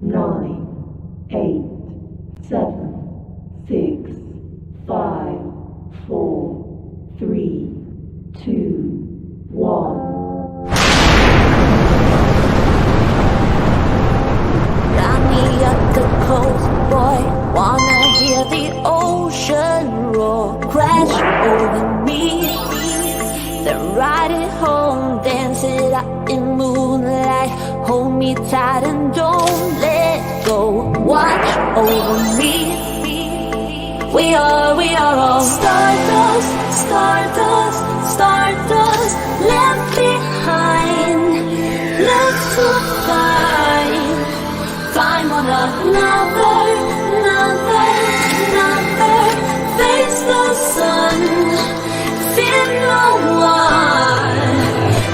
9, 8, 7, 6, 5, 4, 3, 2, 1. Got me at the coast, boy. Wanna hear the ocean roar crash over me. Then ride it home, dance it out in moonlight. Hold me tight and don't let go. Watch over me. We are all stardust, stardust, stardust. Left behind, left to find one another, face the sun, fear no one,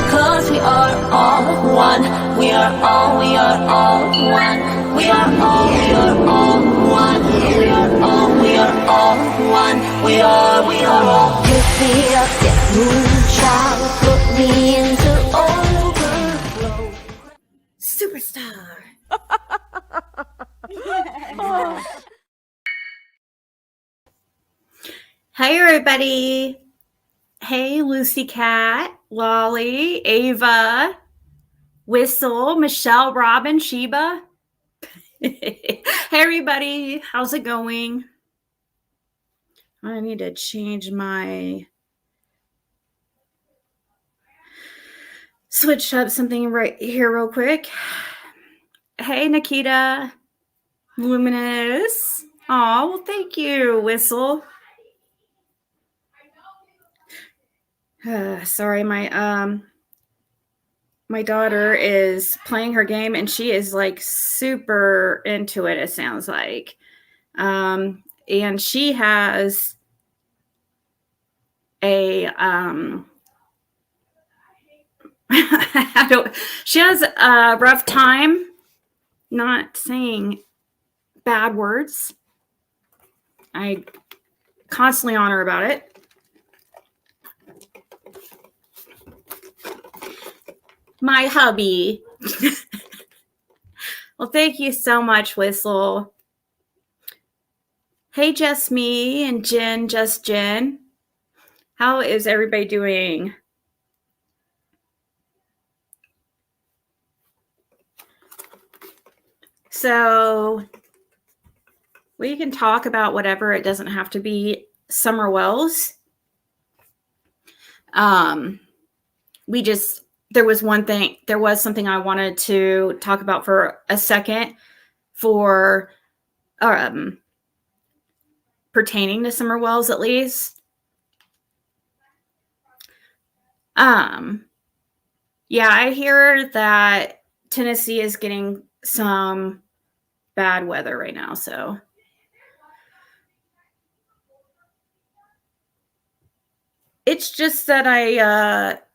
'cause we are all one, we are all one, we are all, we are all one, we are all. Pick me up, get moonshine, put me into overflow. Superstar. Hey, everybody. Hey, Lucy Cat, Lolly, Ava, Whistle, Michelle, Robin, Sheba. Hey, everybody. How's it going? I need to change my... Switch up something right here real quick. Hey, Nikita. Luminous. Oh, well, thank you, Whistle. Sorry, my daughter is playing her game and she is like super into it, it sounds like. And she has a she has a rough time not saying bad words. I constantly on her about it. My hubby. Well, thank you so much, Whistle. Hey, Just Me and Jen, Just Jen. How is everybody doing? So we can talk about whatever. It doesn't have to be Summer Wells. There was something I wanted to talk about for a second for pertaining to Summer Wells, at least. Yeah, I hear that Tennessee is getting some bad weather right now, so it's just that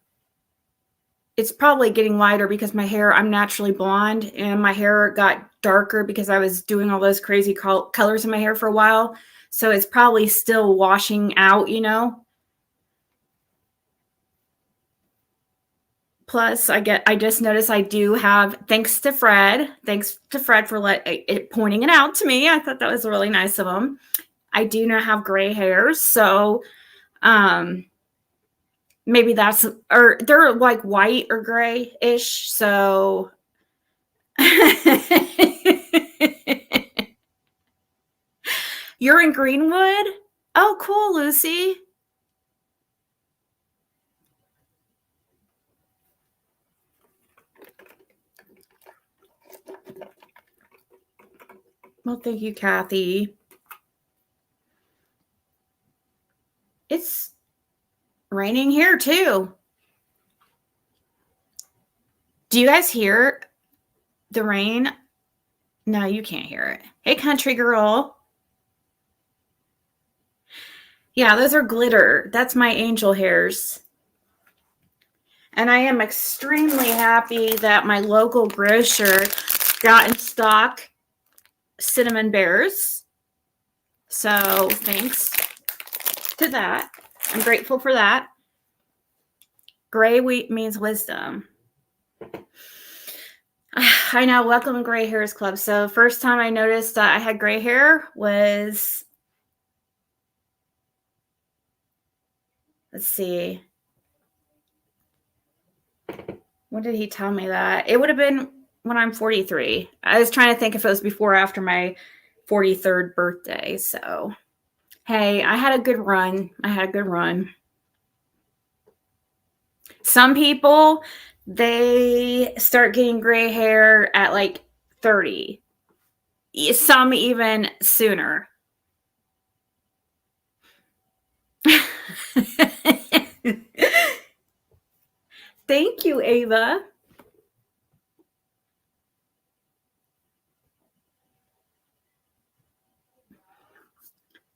it's probably getting lighter because I'm naturally blonde and my hair got darker because I was doing all those crazy colors in my hair for a while. So it's probably still washing out, you know. Plus, I just noticed I do have, thanks to Fred for pointing it out to me. I thought that was really nice of him. I do not have gray hairs, so maybe or they're like white or gray-ish, so you're in Greenwood? Oh, cool, Lucy. Well, thank you, Kathy. It's raining here too. Do you guys hear the rain? No, you can't hear it. Hey, country girl. Yeah, those are glitter. That's my angel hairs. And I am extremely happy that my local grocer got in stock cinnamon bears. So thanks to that. I'm grateful for that. Gray wheat means wisdom. I know. Welcome to Gray Hairs Club. So, first time I noticed that I had gray hair was, let's see, when did he tell me that? It would have been when I'm 43. I was trying to think if it was before or after my 43rd birthday. So, hey, I had a good run. Some people, they start getting gray hair at like 30. Some even sooner. Thank you, Ava.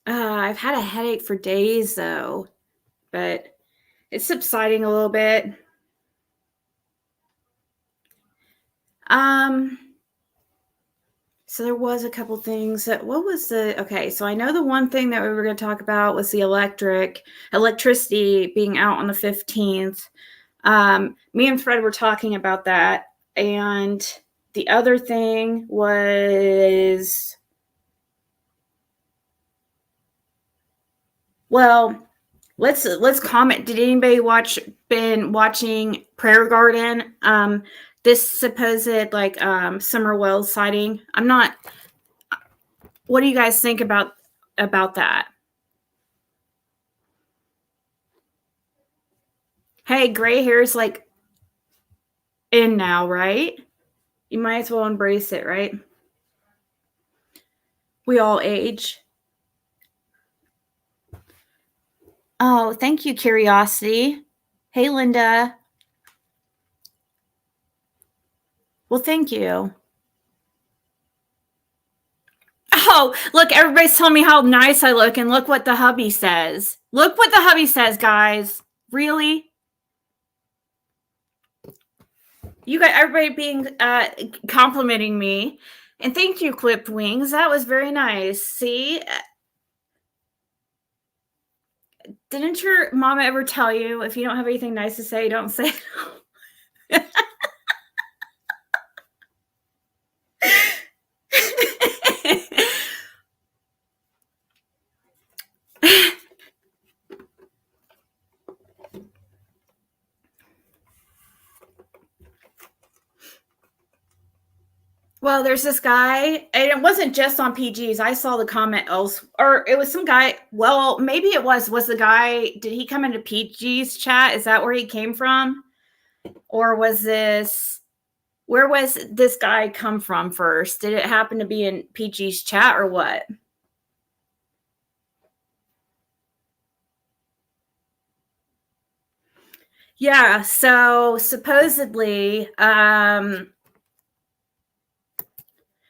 I've had a headache for days though, but it's subsiding a little bit. So there was a couple things that, okay, so I know the one thing that we were going to talk about was the electricity being out on the 15th. Me and Fred were talking about that. And the other thing was, well, let's comment. Did anybody been watching Prayer Garden? This supposed like Summer Wells sighting. What do you guys think about that? Hey, gray hair is like in now, right? You might as well embrace it, right? We all age. Oh, thank you, Curiosity. Hey, Linda. Well, thank you. Oh, look, everybody's telling me how nice I look, and look what the hubby says. Look what the hubby says, guys. Really? You got everybody being complimenting me. And thank you, Clipped Wings. That was very nice. See? Didn't your mama ever tell you if you don't have anything nice to say, don't say it? Well, there's this guy, and it wasn't just on PGs. I saw the comment else, or it was some guy. Well, maybe it was the guy. Did he come into PG's chat? Is that where he came from? Or was this, where was this guy come from first? Did it happen to be in PG's chat or what? Yeah, so supposedly,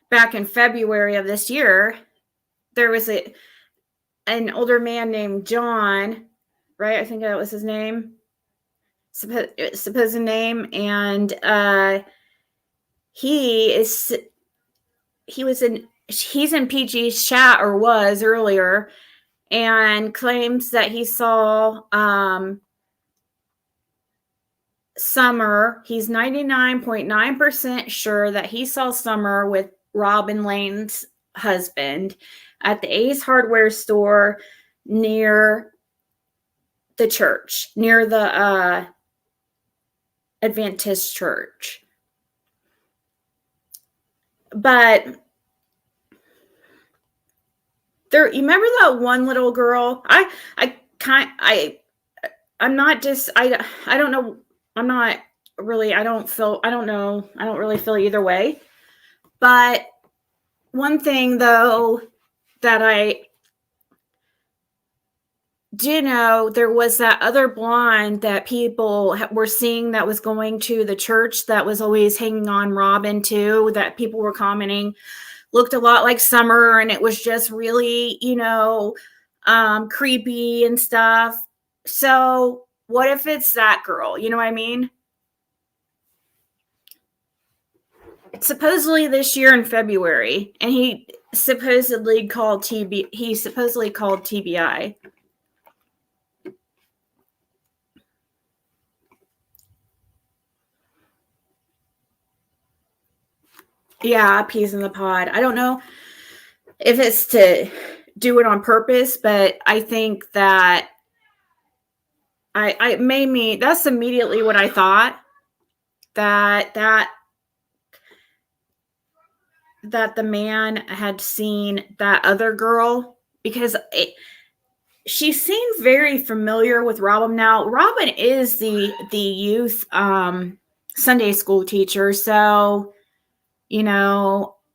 back in February of this year, there was an older man named John, right? I think that was his name, supposed name, and he's in PG's chat, or was earlier, and claims that he saw Summer. He's 99.9% sure that he saw Summer with Robin Lane's husband at the Ace Hardware store near the church, near the Adventist church. But there, you remember that one little girl? I'm not just, I don't know. I'm not really, I don't know. I don't really feel either way. But one thing though that I do know, there was that other blonde that people were seeing that was going to the church that was always hanging on Robin too, that people were commenting looked a lot like Summer, and it was just really, creepy and stuff. So what if it's that girl? You know what I mean? Supposedly this year in February, and he supposedly called TBI. Yeah, peas in the pod. I don't know if it's to do it on purpose, but I think that I made me. That's immediately what I thought. That the man had seen that other girl because she seemed very familiar with Robin. Now, Robin is the youth Sunday school teacher, so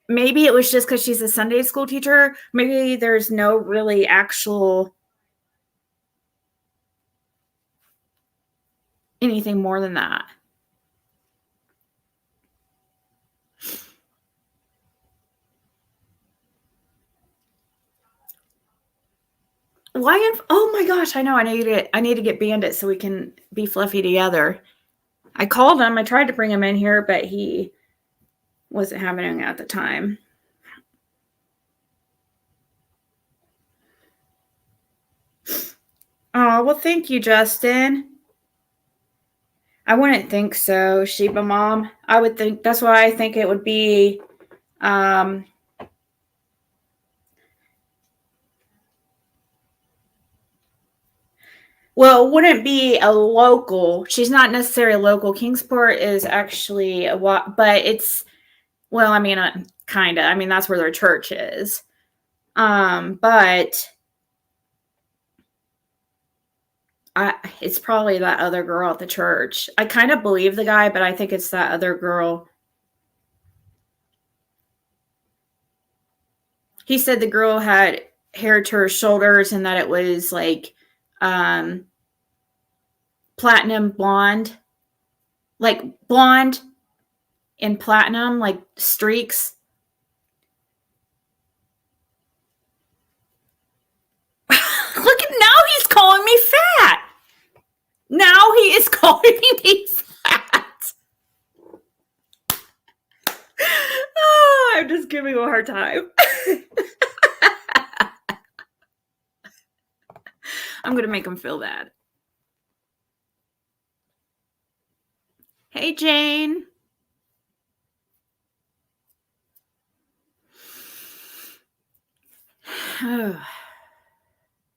maybe it was just because she's a Sunday school teacher. Maybe there's no really actual anything more than that. Why? Oh my gosh! I know. I need to get Bandit so we can be fluffy together. I called him. I tried to bring him in here, but he wasn't having it at the time. Oh, well, thank you, Justin. I wouldn't think so, Sheba Mom. I would think that's why I think it would be well, it wouldn't be a local. She's not necessarily local. Kingsport is actually but it's, well, I mean, kind of. I mean, that's where their church is. But it's probably that other girl at the church. I kind of believe the guy, but I think it's that other girl. He said the girl had hair to her shoulders and that it was like platinum blonde, like blonde and platinum, like streaks. Look at, now he's calling me fat. Now he is calling me fat. Oh, I'm just giving him a hard time. I'm going to make him feel bad. Hey, Jane.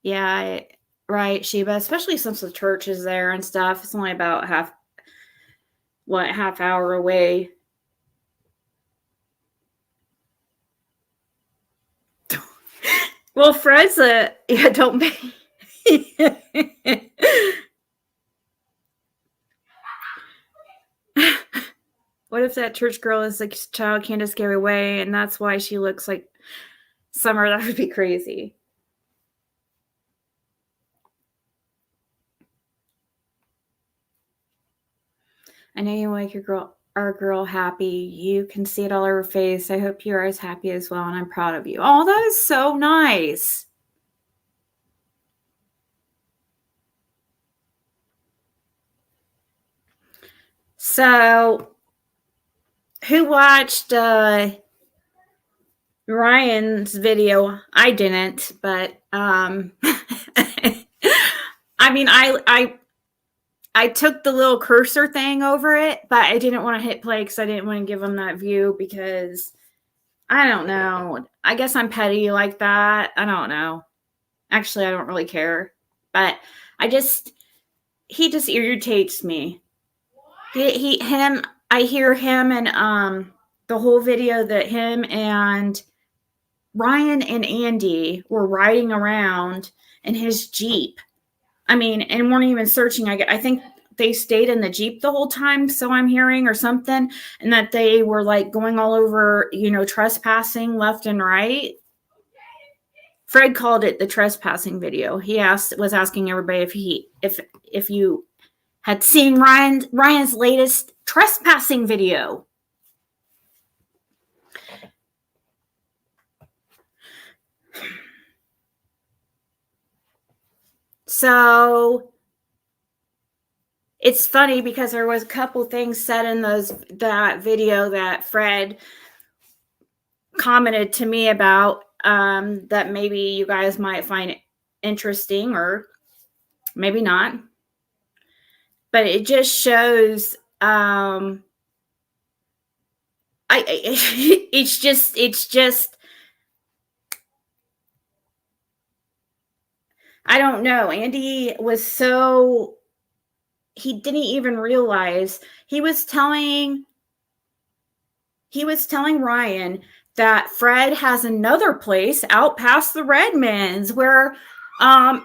Yeah, right, Sheba, especially since the church is there and stuff. It's only about half hour away. Well, Fred's yeah, don't be. What if that church girl is like child Candace gave away and that's why she looks like Summer? That would be crazy. I know you make our girl happy. You can see it all over her face. I hope you're as happy as well, and I'm proud of you. Oh, that is so nice. So, who watched Ryan's video? I didn't, but I mean, I took the little cursor thing over it, but I didn't want to hit play because I didn't want to give him that view because I don't know. I guess I'm petty like that. I don't know. Actually, I don't really care, but he just irritates me. I hear him and the whole video that him and Ryan and Andy were riding around in his Jeep. I mean, and weren't even searching. I think they stayed in the Jeep the whole time, so I'm hearing, or something, and that they were like going all over, trespassing left and right. Fred called it the trespassing video. He was asking everybody if you had seen Ryan's latest trespassing video. So it's funny because there was a couple things said in that video that Fred commented to me about that maybe you guys might find interesting or maybe not. But it just shows it's just, I don't know. Andy was so, he didn't even realize he was telling Ryan that Fred has another place out past the Redmonds where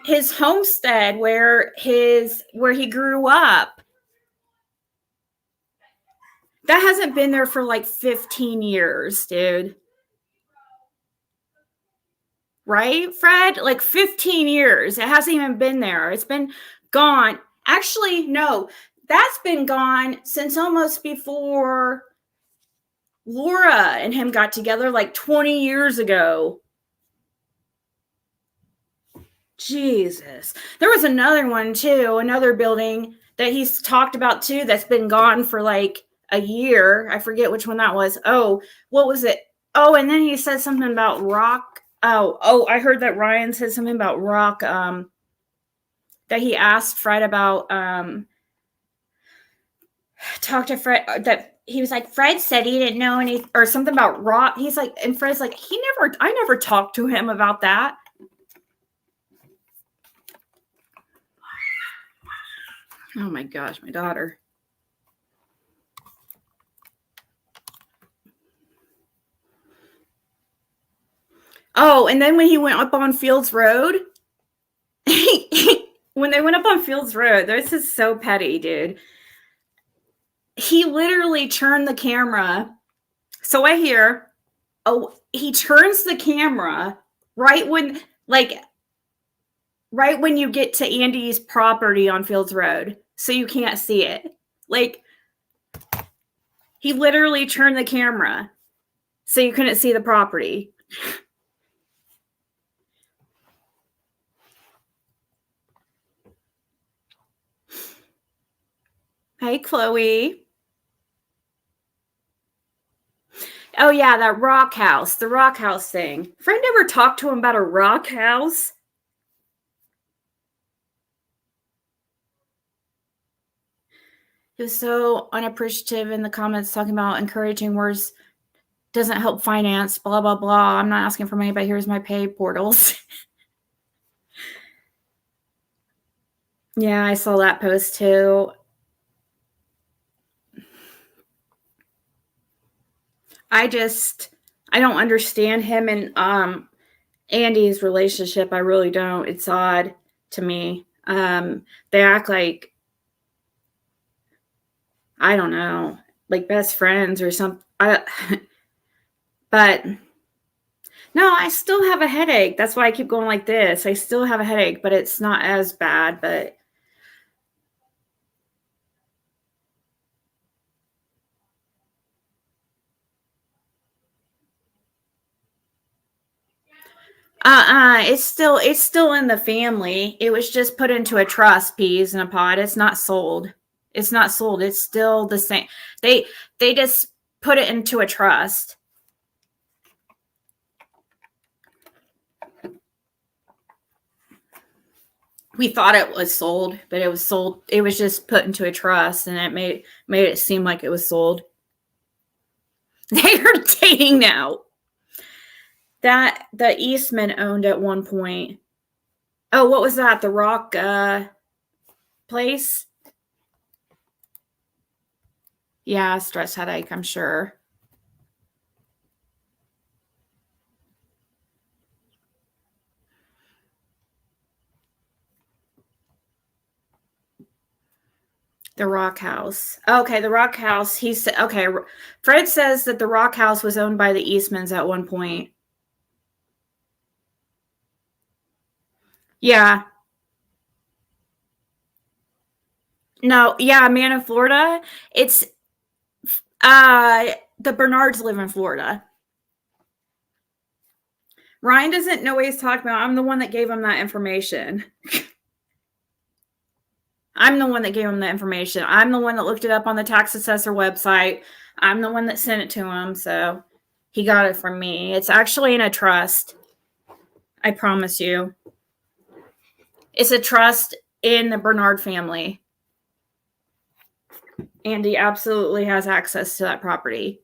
his homestead, where he grew up. That hasn't been there for like 15 years, dude. Right, Fred? Like 15 years. It hasn't even been there. It's been gone. Actually, no. That's been gone since almost before Laura and him got together, like 20 years ago. Jesus. There was another one too, another building that he's talked about too that's been gone for like a year. I forget which one that was. Oh, what was it? Oh, and then he said something about rock. Oh, I heard that Ryan said something about rock that he asked Fred about talk to Fred, that he was like, Fred said he didn't know any, or something about rock. He's like, and Fred's like, I never talked to him about that. Oh my gosh, my daughter. Oh, and then when he went up on Fields Road, when they went up on Fields Road, this is so petty, dude. He literally turned the camera. So I hear, oh, he turns the camera right when you get to Andy's property on Fields Road, so you can't see it. Like, he literally turned the camera so you couldn't see the property. Hey, Chloe. Oh, yeah, that rock house, the rock house thing. Fred never talked to him about a rock house. He was so unappreciative in the comments talking about encouraging words doesn't help finance, blah, blah, blah. I'm not asking for money, but here's my pay portals. Yeah, I saw that post too. I don't understand him and Andy's relationship. I really don't. It's odd to me. They act like, I don't know, like best friends or something. But no, I still have a headache. That's why I keep going like this. I still have a headache, but it's not as bad. But it's still in the family. It was just put into a trust, peas in a pod. It's not sold. It's not sold. It's still the same. They just put it into a trust. We thought it was sold, but it was sold. It was just put into a trust, and it made it seem like it was sold. They are dating now. That the Eastman owned at one point. Oh, what was that? The rock place? Yeah, stress headache, I'm sure. The Rock House. Okay, the Rock House. He said, okay, Fred says that the Rock House was owned by the Eastmans at one point. Yeah. No, yeah, man in Florida. It's the Bernards live in Florida. Ryan doesn't know what he's talking about. I'm the one that gave him that information. I'm the one that gave him the information. I'm the one that looked it up on the tax assessor website. I'm the one that sent it to him, so he got it from me. It's actually in a trust. I promise you. It's a trust in the Bernard family. Andy absolutely has access to that property.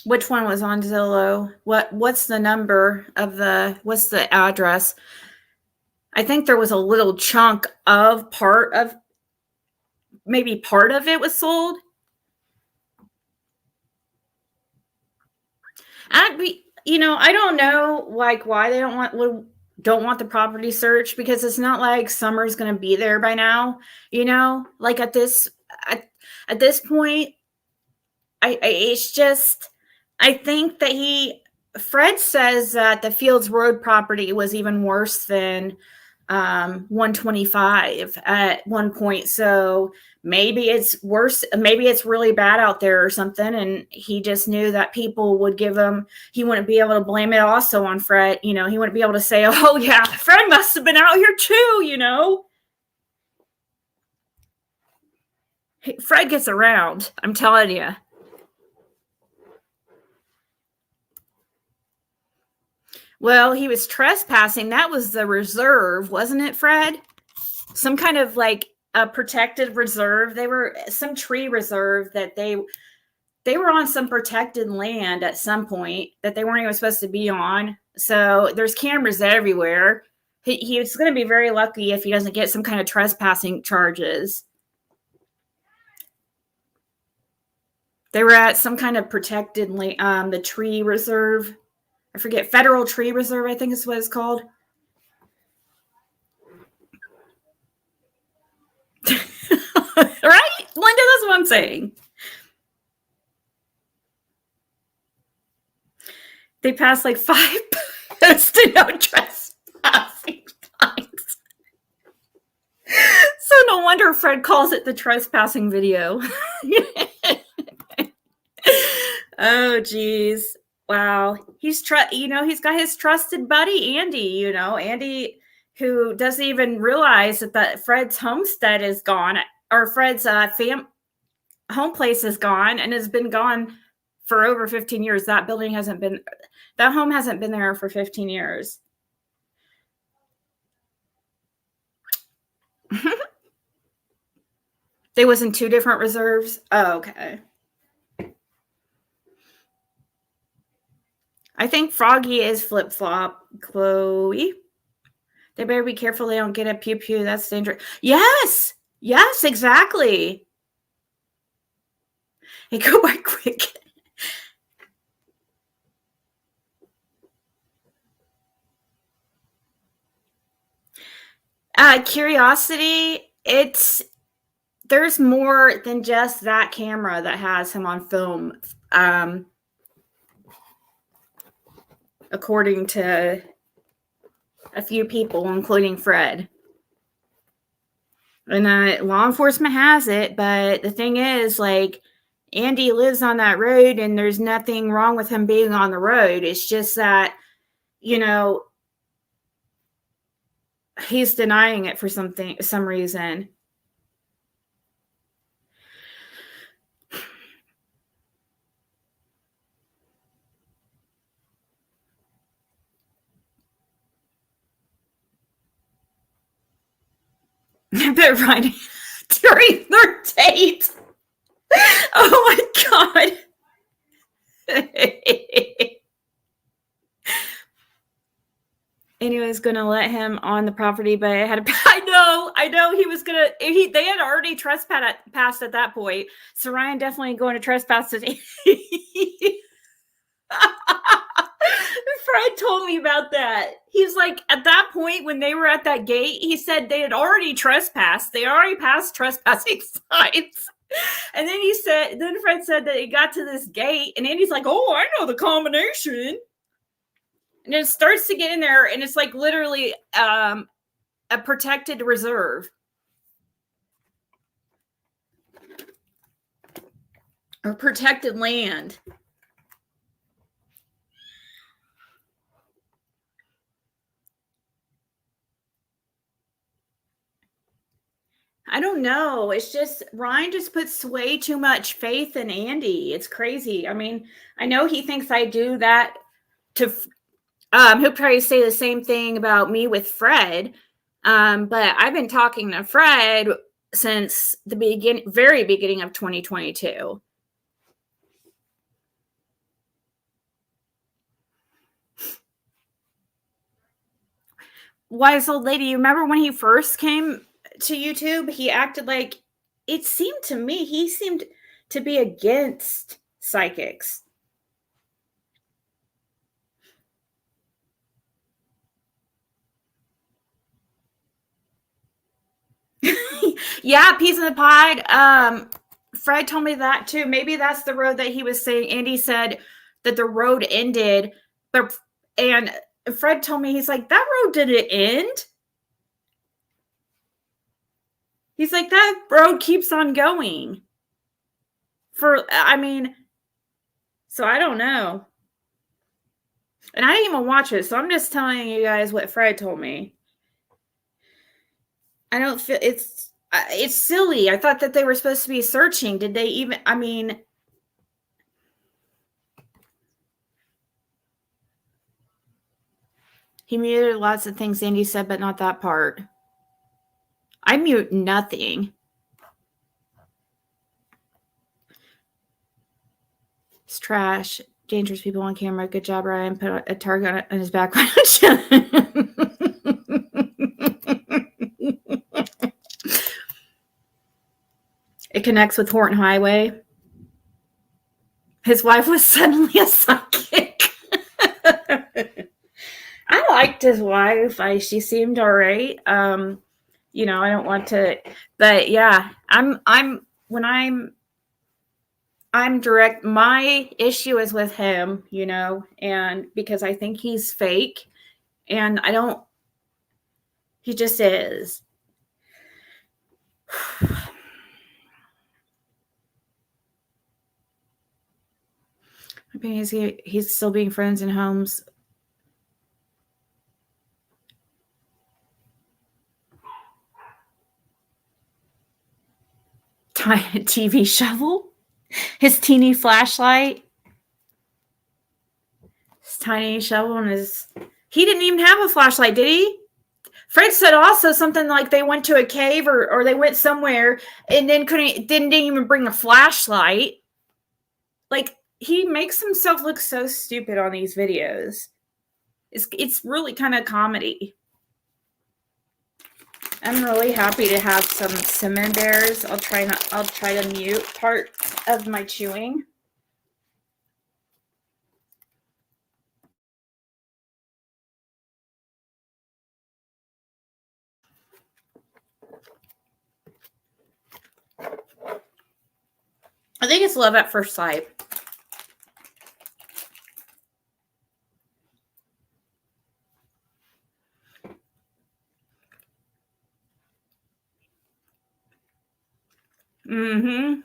Which one was on Zillow? What's the number of what's the address? I think there was a little chunk of maybe part of it was sold. I don't know like why they don't want the property search, because it's not like summer's going to be there by now, like at this point. It's just, I think that Fred says that the Fields Road property was even worse than 125 at one point. So maybe it's worse. Maybe it's really bad out there or something. And he just knew that people would he wouldn't be able to blame it also on Fred. He wouldn't be able to say, oh yeah, Fred must have been out here too. Fred gets around, I'm telling you. Well, he was trespassing. That was the reserve, wasn't it, Fred? Some kind of like a protected reserve. They were some tree reserve that they were on some protected land at some point that they weren't even supposed to be on. So there's cameras everywhere. He's going to be very lucky if he doesn't get some kind of trespassing charges. They were at some kind of protected land, the tree reserve. I forget, Federal Tree Reserve, I think is what it's called. Right? Linda, that's what I'm saying. They passed like 5 posts to no trespassing signs. So no wonder Fred calls it the trespassing video. Oh, geez. Wow. He's got his trusted buddy, Andy, Andy, who doesn't even realize that Fred's homestead is gone, or Fred's home place is gone and has been gone for over 15 years. That home hasn't been there for 15 years. They was in 2 different reserves. Oh, okay. I think Froggy is flip-flop, Chloe. They better be careful they don't get a pew-pew. That's dangerous. Yes! Yes, exactly. Hey, go by quick. Curiosity, there's more than just that camera that has him on film. According to a few people, including Fred. And law enforcement has it, but the thing is, like, Andy lives on that road, and there's nothing wrong with him being on the road. It's just that, he's denying it for some reason. They're running during their date. Oh my God. And he was going to let him on the property, but I know he was going to, they had already trespassed at that point. So Ryan definitely going to trespass today. Fred told me about that. He's like, at that point when they were at that gate, he said they had already trespassed. They already passed trespassing signs. And then Fred said that he got to this gate, and Andy's like, oh, I know the combination. And it starts to get in there, and it's like literally a protected reserve. Or protected land. I don't know. It's just Ryan just puts way too much faith in Andy. It's crazy. I mean, I know he thinks I do that to he'll probably say the same thing about me with Fred. But I've been talking to Fred since the very beginning of 2022. wise old lady. You remember when he first came to YouTube? He acted like, it seemed to me, he seemed to be against psychics. Yeah, Peas in the Pod. Fred told me that too. Maybe that's the road that he was saying. Andy said that the road ended, and Fred told me, he's like, that road didn't end. He's like, that road keeps on going. So I don't know. And I didn't even watch it, so I'm just telling you guys what Fred told me. I don't feel it's silly. I thought that they were supposed to be searching. Did they even? He muted lots of things Andy said, but not that part. I mute nothing. It's trash. Dangerous people on camera. Good job, Ryan. Put a target on his back. It connects with Horton Highway. His wife was suddenly a psychic. I liked his wife. She seemed all right. I don't want to, but yeah, I'm direct. My issue is with him, and because I think he's fake, and he just is. He's still being friends in homes. TV shovel, his teeny flashlight, his tiny shovel, and he didn't even have a flashlight, did he? Fred said also something like they went to a cave or they went somewhere and then didn't even bring a flashlight. Like, he makes himself look so stupid on these videos. It's really kind of comedy. I'm really happy to have some cinnamon bears. I'll try to mute part of my chewing. I think it's love at first sight. Mm-hmm.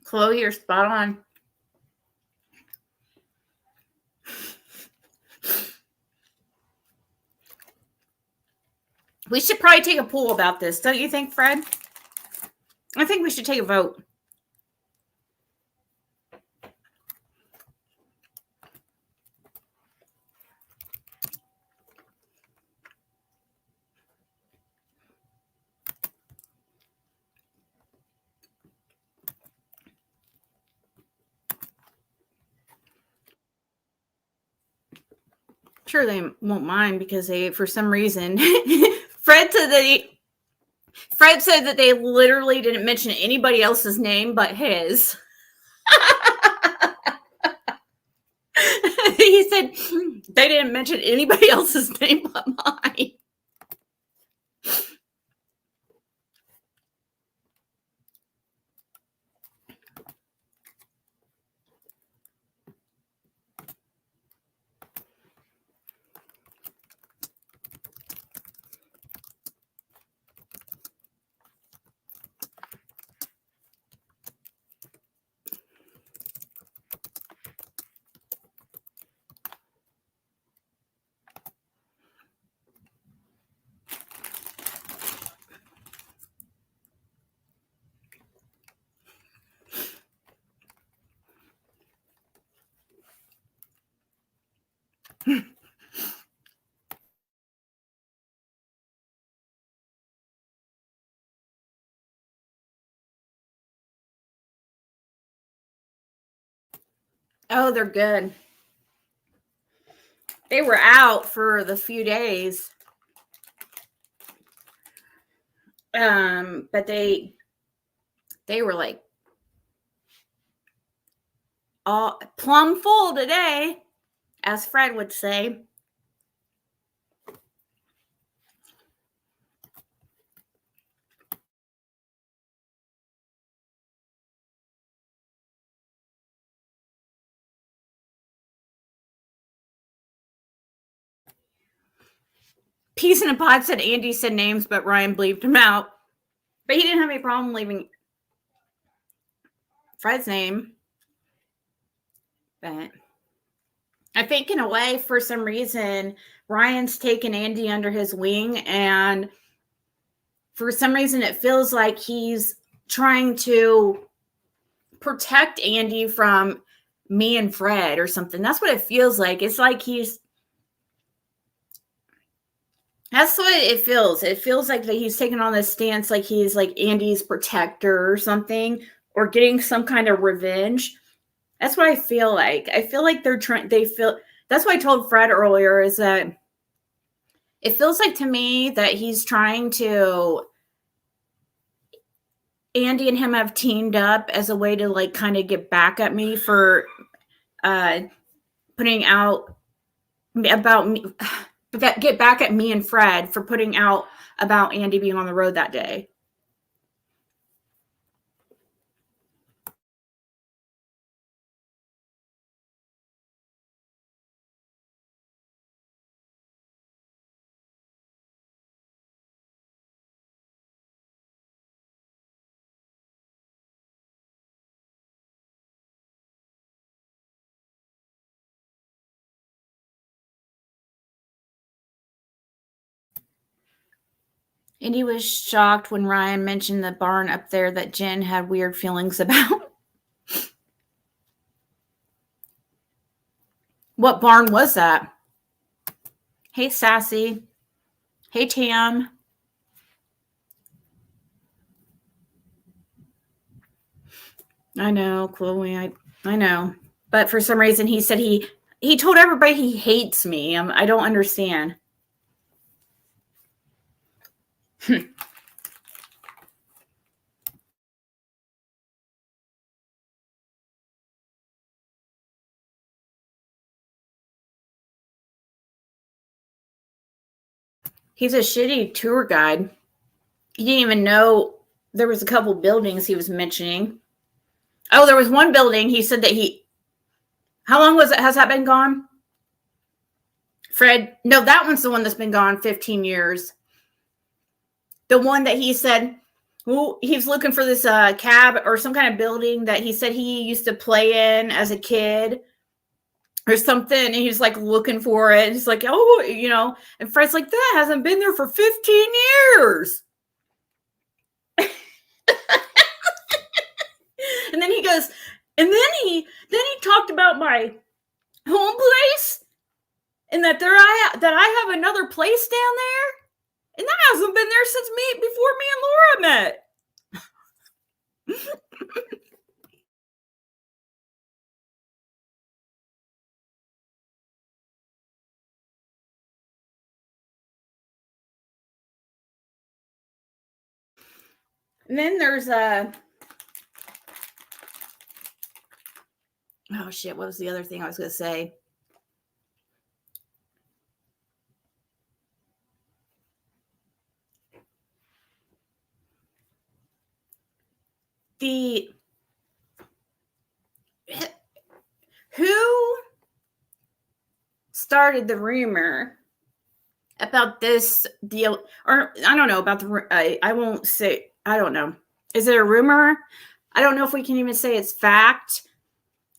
Chloe, you're spot on. We should probably take a poll about this, don't you think, Fred? I think we should take a vote. Sure, they won't mind because for some reason, Fred said that they literally didn't mention anybody else's name but his. He said they didn't mention anybody else's name but mine. Oh, they're good. They were out for the few days. But they were like all plumb full today, as Fred would say. Peace in a Pod said Andy said names, but Ryan bleeped him out. But he didn't have any problem leaving Fred's name. But I think in a way, for some reason, Ryan's taken Andy under his wing, and for some reason it feels like he's trying to protect Andy from me and Fred or something. That's what it feels like. It's like that's what it feels. It feels like that he's taking on this stance like he's like Andy's protector or something, or getting some kind of revenge. That's what I feel like. I feel like that's what I told Fred earlier, is that it feels like to me that he's trying to, Andy and him have teamed up as a way to like kind of get back at me for putting out about me, get back at me and Fred for putting out about Andy being on the road that day. Andy was shocked when Ryan mentioned the barn up there that Jen had weird feelings about. What barn was that? Hey, Sassy. Hey, Tam. I know, Chloe. I know. But for some reason, he said he told everybody he hates me. I don't understand. He's a shitty tour guide. He didn't even know there was a couple buildings he was mentioning. Oh, there was one building. He said that how long has that been gone? Fred, no, that one's the one that's been gone 15 years. The one that he said, well, he was looking for this cab or some kind of building that he said he used to play in as a kid or something. And he's like looking for it. He's like, oh, and Fred's like, that hasn't been there for 15 years. And then he goes, and then he talked about my home place and that I have another place down there. And that hasn't been there since before me and Laura met. And then there's oh shit, what was the other thing I was going to say? Who started the rumor about this deal? Or I don't know about I won't say, I don't know. Is it a rumor? I don't know if we can even say it's fact.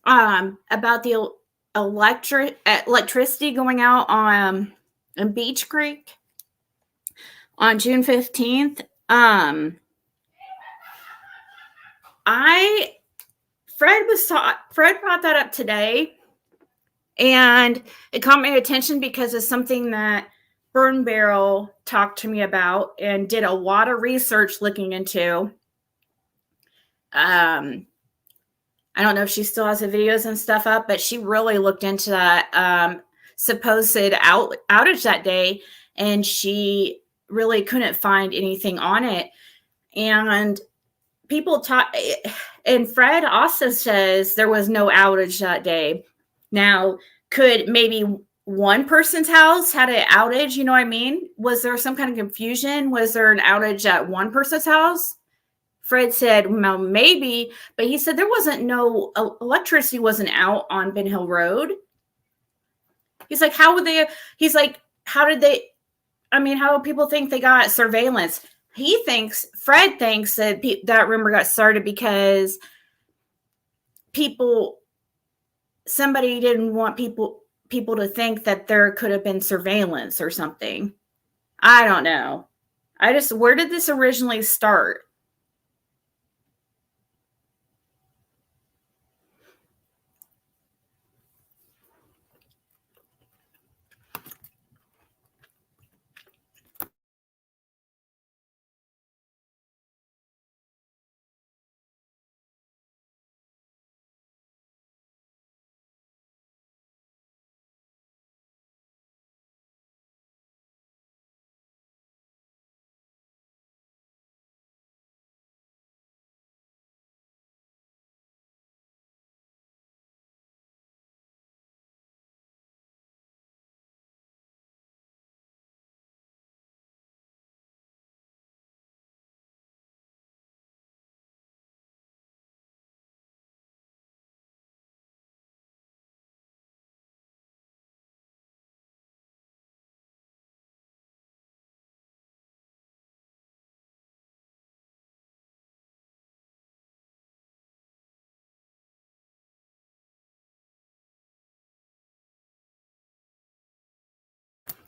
About the electricity going out on Beech Creek on June 15th. Fred brought that up today, and it caught my attention because it's something that Burn Barrel talked to me about and did a lot of research looking into. I don't know if she still has the videos and stuff up, but she really looked into that. supposed outage that day, and she really couldn't find anything on it. And people talk, and Fred also says there was no outage that day. Now, could maybe one person's house had an outage? You know what I mean? Was there some kind of confusion? Was there an outage at one person's house? Fred said, well, maybe, but he said there wasn't no electricity wasn't out on Ben Hill Road. He's like, how would they? He's like, how did they? I mean, how do people think they got surveillance? Fred thinks that that rumor got started because somebody didn't want people to think that there could have been surveillance or something. I don't know. Where did this originally start?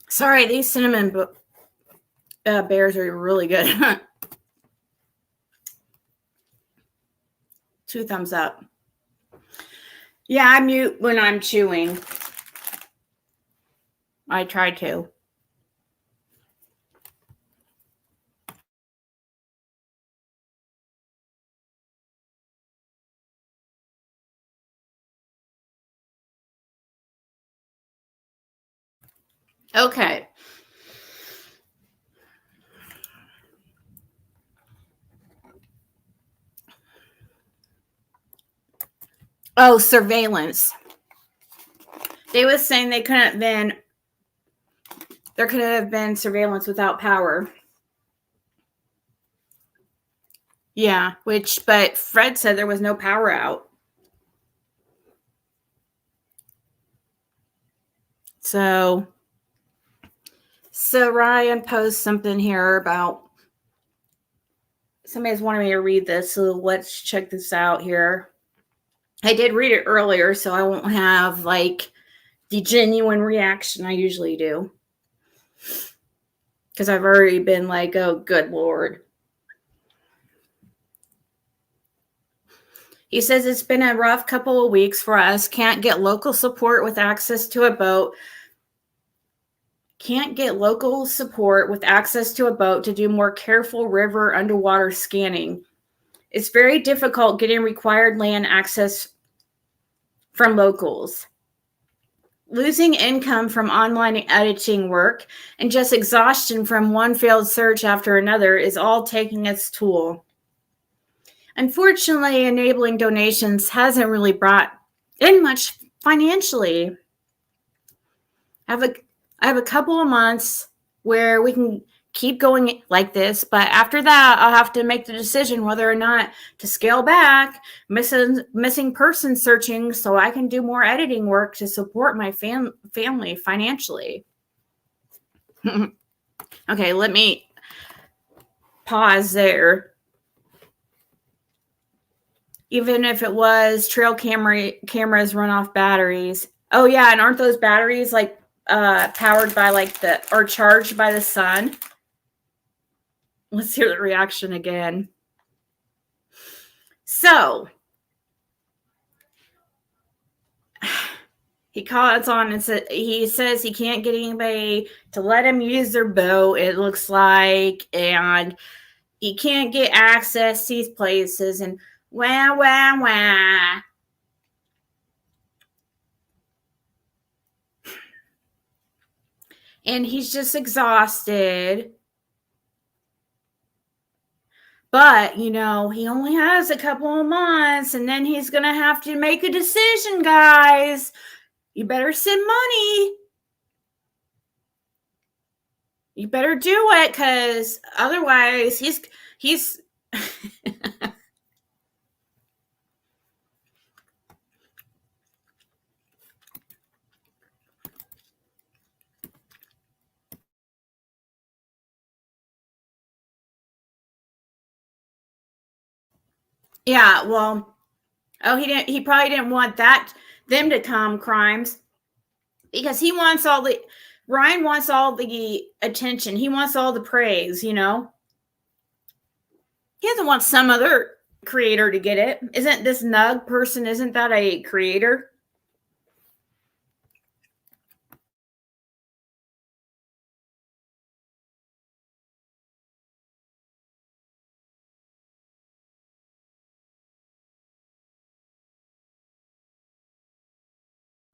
Sorry, these cinnamon bears are really good. 2 thumbs up. Yeah, I mute when I'm chewing. I try to. Okay. Oh, surveillance. They was saying there could have been surveillance without power. Yeah, but Fred said there was no power out. So Ryan posts something here about somebody's wanting me to read this, so let's check this out here. I did read it earlier, so I won't have like the genuine reaction I usually do, because I've already been like, oh, good Lord. He says it's been a rough couple of weeks for us. Can't get local support with access to a boat. To do more careful river underwater scanning. It's very difficult getting required land access from locals. Losing income from online editing work and just exhaustion from one failed search after another is all taking its toll. Unfortunately, enabling donations hasn't really brought in much financially. I have a couple of months where we can keep going like this, but after that, I'll have to make the decision whether or not to scale back missing person searching so I can do more editing work to support my family financially. Okay, let me pause there. Even if it was trail cameras run off batteries. Oh yeah, and aren't those batteries like powered by or charged by the sun? Let's hear the reaction again. So he calls on and he says he can't get anybody to let him use their boat, it looks like, and he can't get access to these places, and wah, wah, wah. and he's just exhausted. But, he only has a couple of months, and then he's going to have to make a decision, guys. You better send money. You better do it, because otherwise he's yeah, well, he probably didn't want them to come crimes, because Ryan wants all the attention. He wants all the praise, He doesn't want some other creator to get it. Isn't this Nug person, isn't that a creator?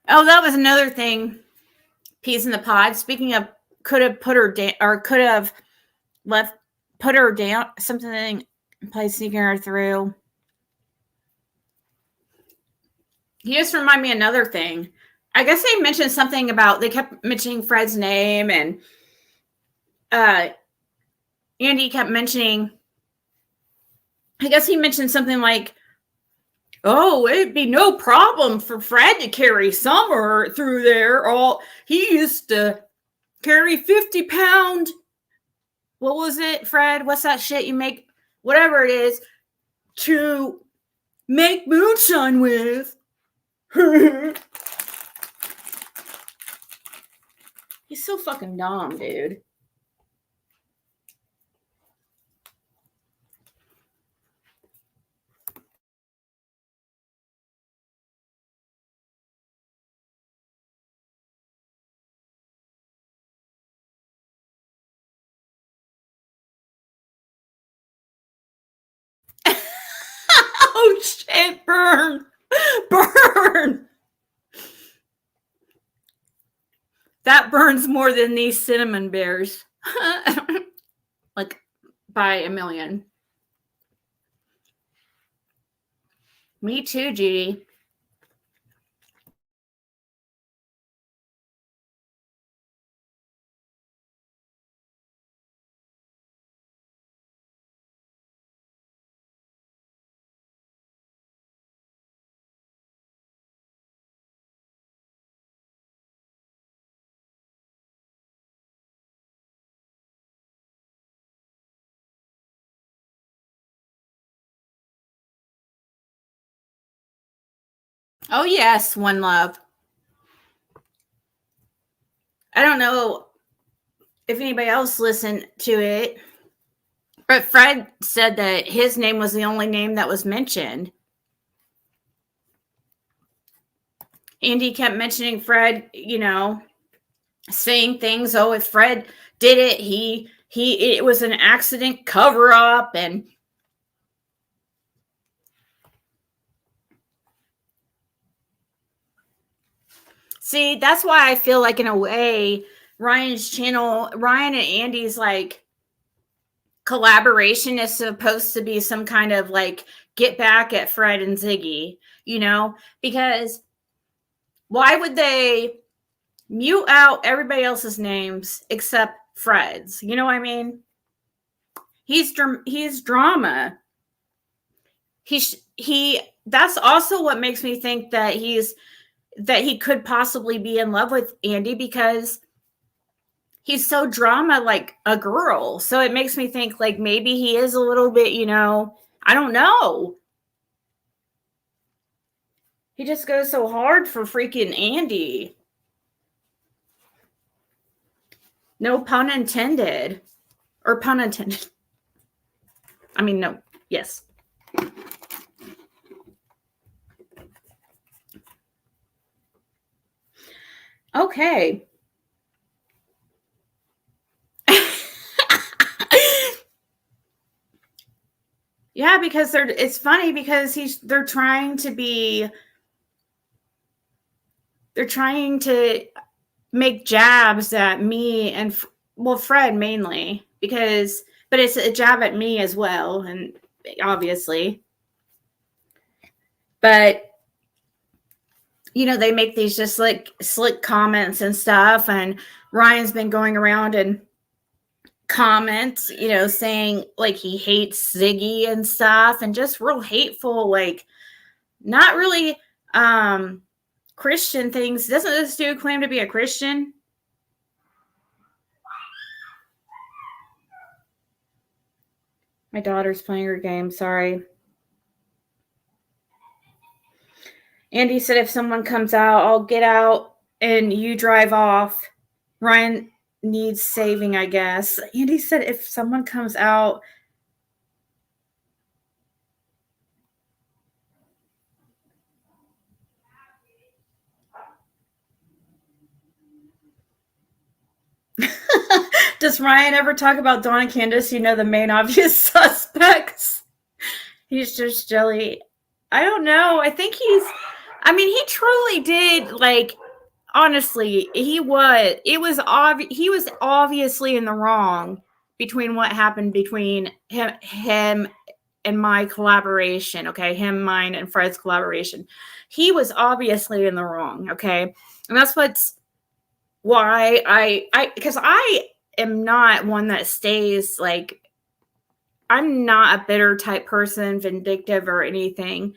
Oh, that was another thing. Peas in the pod. Speaking of, could have put her down, or could have put her down, something by sneaking her through. He just reminded me another thing. I guess they mentioned something about, they kept mentioning Fred's name, and Andy kept mentioning, I guess he mentioned something like, oh, it'd be no problem for Fred to carry Summer through there. He used to carry 50-pound. What was it, Fred? What's that shit you make? Whatever it is, to make moonshine with. He's so fucking dumb, dude. Oh shit, burn. That burns more than these cinnamon bears. Like, by a million. Me too, Judy. Oh yes, One Love. I don't know if anybody else listened to it, but Fred said that his name was the only name that was mentioned. Andy kept mentioning Fred, saying things. Oh, if Fred did it, it was an accident cover up, and see, that's why I feel like, in a way, Ryan and Andy's like collaboration is supposed to be some kind of like get back at Fred and Ziggy, because why would they mute out everybody else's names except Fred's? You know what I mean? He's drama. That's also what makes me think that he could possibly be in love with Andy, because he's so drama like a girl. So it makes me think like maybe he is a little bit, I don't know. He just goes so hard for freaking Andy. No pun intended. Or pun intended. I mean, no. Yes. Okay. Yeah, because it's funny because they're trying to make jabs at me and Fred mainly, but it's a jab at me as well, and obviously, but they make these just like slick comments and stuff, and Ryan's been going around and comments, saying like he hates Ziggy and stuff, and just real hateful, like not really Christian things. Doesn't this dude claim to be a Christian? My daughter's playing her game, sorry. Andy said if someone comes out, I'll get out and you drive off. Ryan needs saving, I guess. Andy said if someone comes out. Does Ryan ever talk about Dawn and Candace? The main obvious suspects. He's just jelly. I don't know. I think he truly did, like, honestly, he was obviously in the wrong between what happened between him and my collaboration, okay? Him, mine, and Fred's collaboration. He was obviously in the wrong, okay? And that's why because I am not one that stays, like, I'm not a bitter type person, vindictive or anything.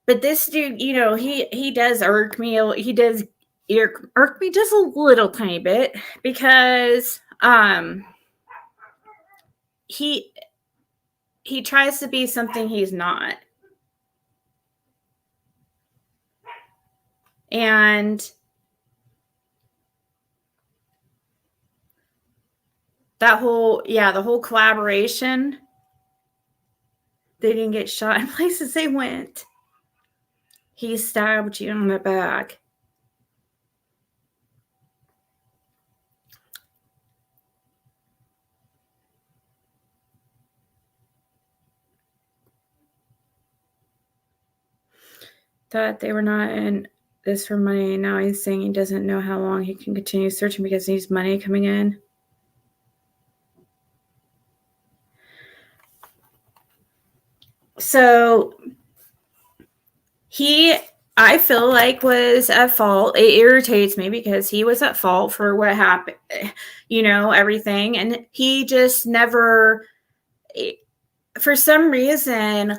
But this dude, he does irk me. He does irk me just a little tiny bit because he tries to be something he's not. And the whole collaboration, they didn't get shot in places they went. He stabbed you in the back. Thought they were not in this for money. Now he's saying he doesn't know how long he can continue searching because he needs money coming in. So I feel like was at fault. It irritates me because he was at fault for what happened, everything. And he just never, for some reason,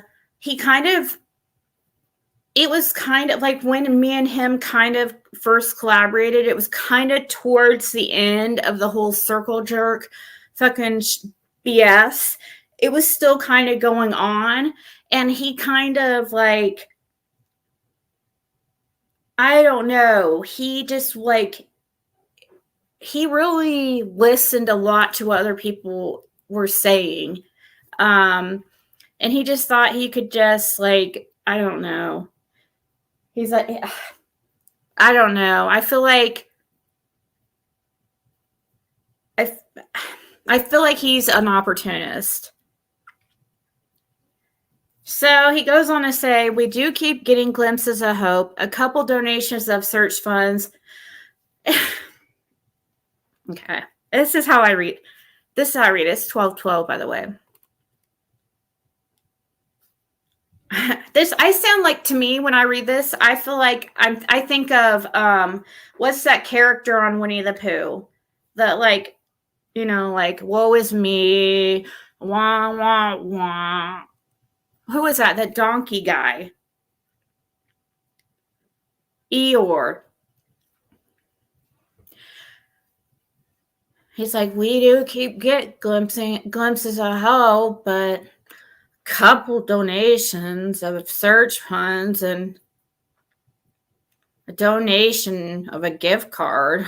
it was kind of like when me and him kind of first collaborated, it was kind of towards the end of the whole circle jerk fucking BS. It was still kind of going on. And he kind of like, I don't know. He just he really listened a lot to what other people were saying. And he just thought he could just like, I don't know. He's like, I don't know. I feel like he's an opportunist. So he goes on to say, we do keep getting glimpses of hope, a couple donations of search funds. Okay. This is how I read. It's 12:12, by the way. I sound like, to me, when I read this, I feel like I think of what's that character on Winnie the Pooh that, like, like, woe is me, wah wah wah. Who is that? That donkey guy, Eeyore. He's like, we do keep glimpses of hope, but couple donations of search funds and a donation of a gift card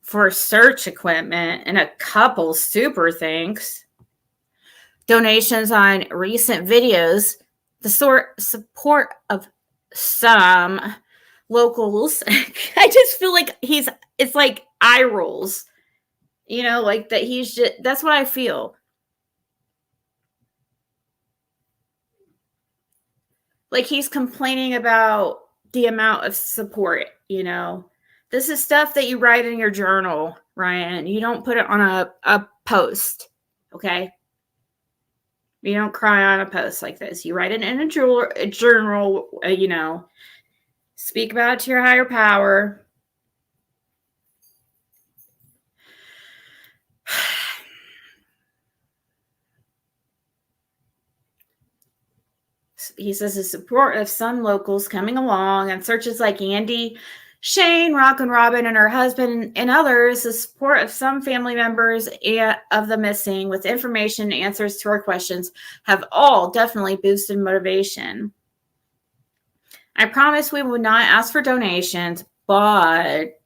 for search equipment and a couple super thanks. Donations on recent videos, the support of some locals. I just feel like it's like eye rolls, like that he's just, that's what I feel. Like he's complaining about the amount of support, This is stuff that you write in your journal, Ryan. You don't put it on a post, okay? You don't cry on a post like this. You write it in a journal, you know, speak about it to your higher power. He says the support of some locals coming along and searches like Andy, Shane, Rock and Robin, and her husband, and others, the support of some family members of the missing with information and answers to our questions have all definitely boosted motivation. I promise we would not ask for donations, but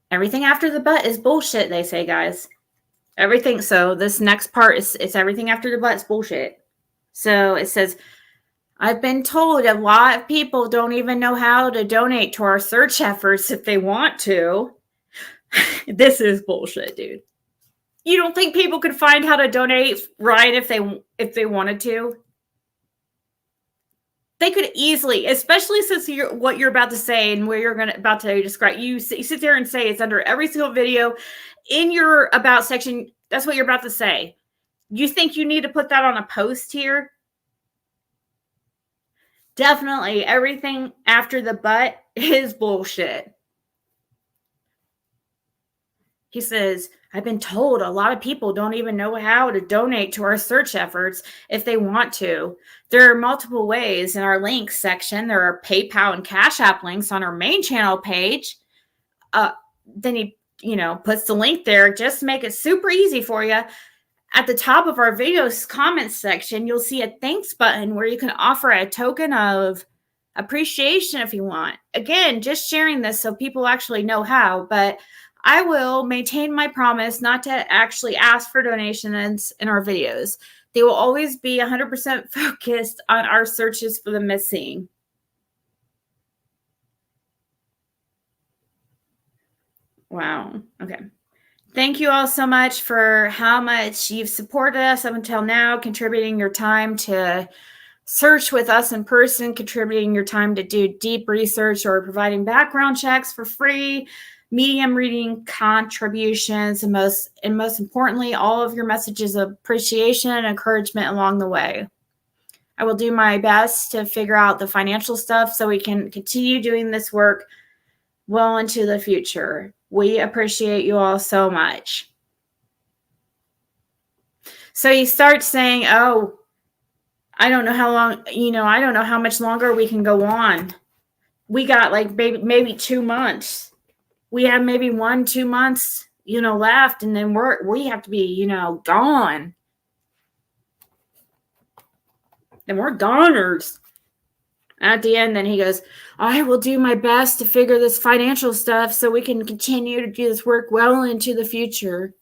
everything after the but is bullshit, they say, guys. Everything. So this next part is it's everything after the but is bullshit. So it says, I've been told a lot of people don't even know how to donate to our search efforts if they want to. This is bullshit, dude. You don't think people could find how to donate, right, if they wanted to? They could easily, especially since what you're about to say and where you're about to describe. You sit there and say it's under every single video in your about section. That's what you're about to say. You think you need to put that on a post here? Definitely everything after the but is bullshit. He says, I've been told a lot of people don't even know how to donate to our search efforts if they want to. There are multiple ways in our links section. There are PayPal and Cash App links on our main channel page. Then he, puts the link there just to make it super easy for you. At the top of our videos comments section, you'll see a thanks button where you can offer a token of appreciation if you want. Again, just sharing this so people actually know how, but I will maintain my promise not to actually ask for donations in our videos. They will always be 100% focused on our searches for the missing. Wow. Okay. Thank you all so much for how much you've supported us up until now, contributing your time to search with us in person, contributing your time to do deep research or providing background checks for free, medium reading contributions, and most importantly, all of your messages of appreciation and encouragement along the way. I will do my best to figure out the financial stuff so we can continue doing this work well into the future. We appreciate you all so much. So he starts saying, oh, I don't know how long, I don't know how much longer we can go on. We got like maybe 2 months. We have maybe 1-2 months, left, and then we have to be, gone. Then we're goners. At the end, then he goes, I will do my best to figure this financial stuff so we can continue to do this work well into the future.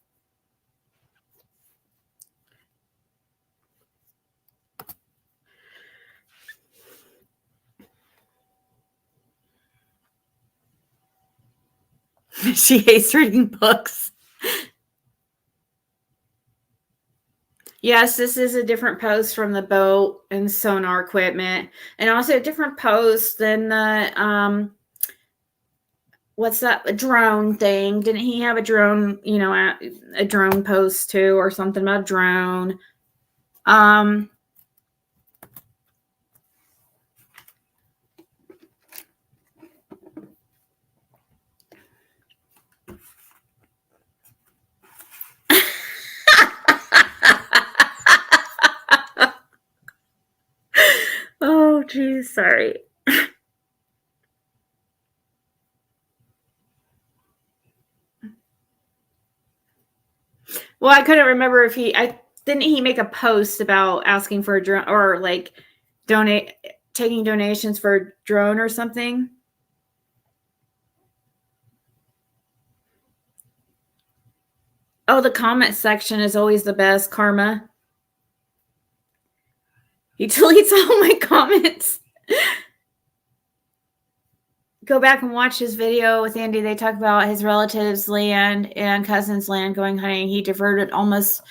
She hates reading books. Yes, this is a different post from the boat and sonar equipment, and also a different post than the what's that, a drone thing? Didn't he have a drone, a drone post too, or something about a drone? Oh, geez, sorry. Well, I couldn't remember if didn't he make a post about asking for a drone or like taking donations for a drone or something? Oh, the comment section is always the best, Karma. He deletes all my comments. Go back and watch his video with Andy. They talk about his relatives' land and cousins' land going hunting. He diverted almost,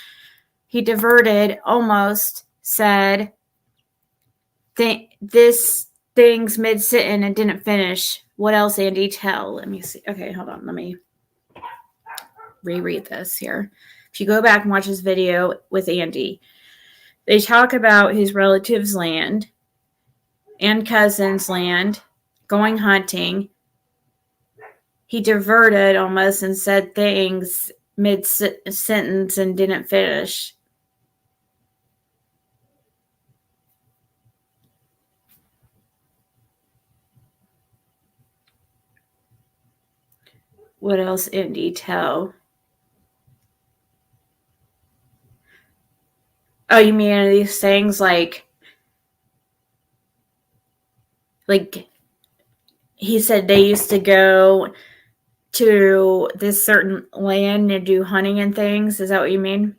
said, this thing's mid-sitting and didn't finish. What else, Andy? Tell. Let me see. Okay, hold on. Let me reread this here. If you go back and watch this video with Andy, they talk about his relatives' land and cousins' land, going hunting. He diverted almost and said things mid-sentence and didn't finish. What else in detail? Oh, you mean these things like he said they used to go to this certain land and do hunting and things? Is that what you mean?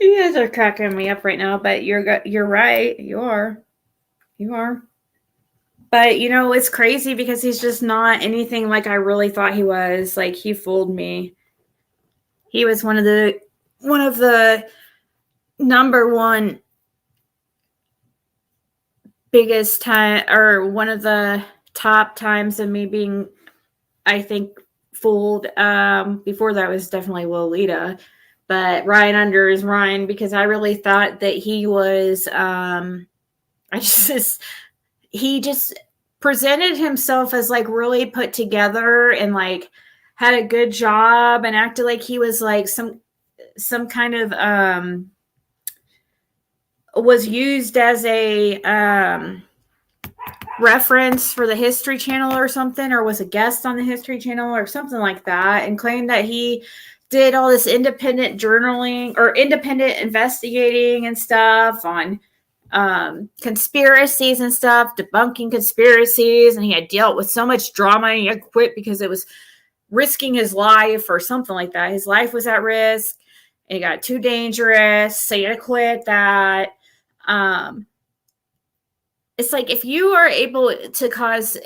You guys are cracking me up right now, but you're right. You are. But you know, it's crazy because he's just not anything like I really thought he was. Like he fooled me. He was one of the number one biggest time, or one of the top times of me being, I think, fooled. Before that was definitely Lolita, but Ryan Under is Ryan, because I really thought that he was he just presented himself as like really put together and like had a good job and acted like he was like some kind of was used as a reference for the History Channel or something, or was a guest on the History Channel or something like that, and claimed that he did all this independent journaling or independent investigating and stuff on conspiracies and stuff, debunking conspiracies, and he had dealt with so much drama and he had quit because it was risking his life or something like that. His life was at risk and it got too dangerous, so he had to quit that. It's like, if you are able to cause,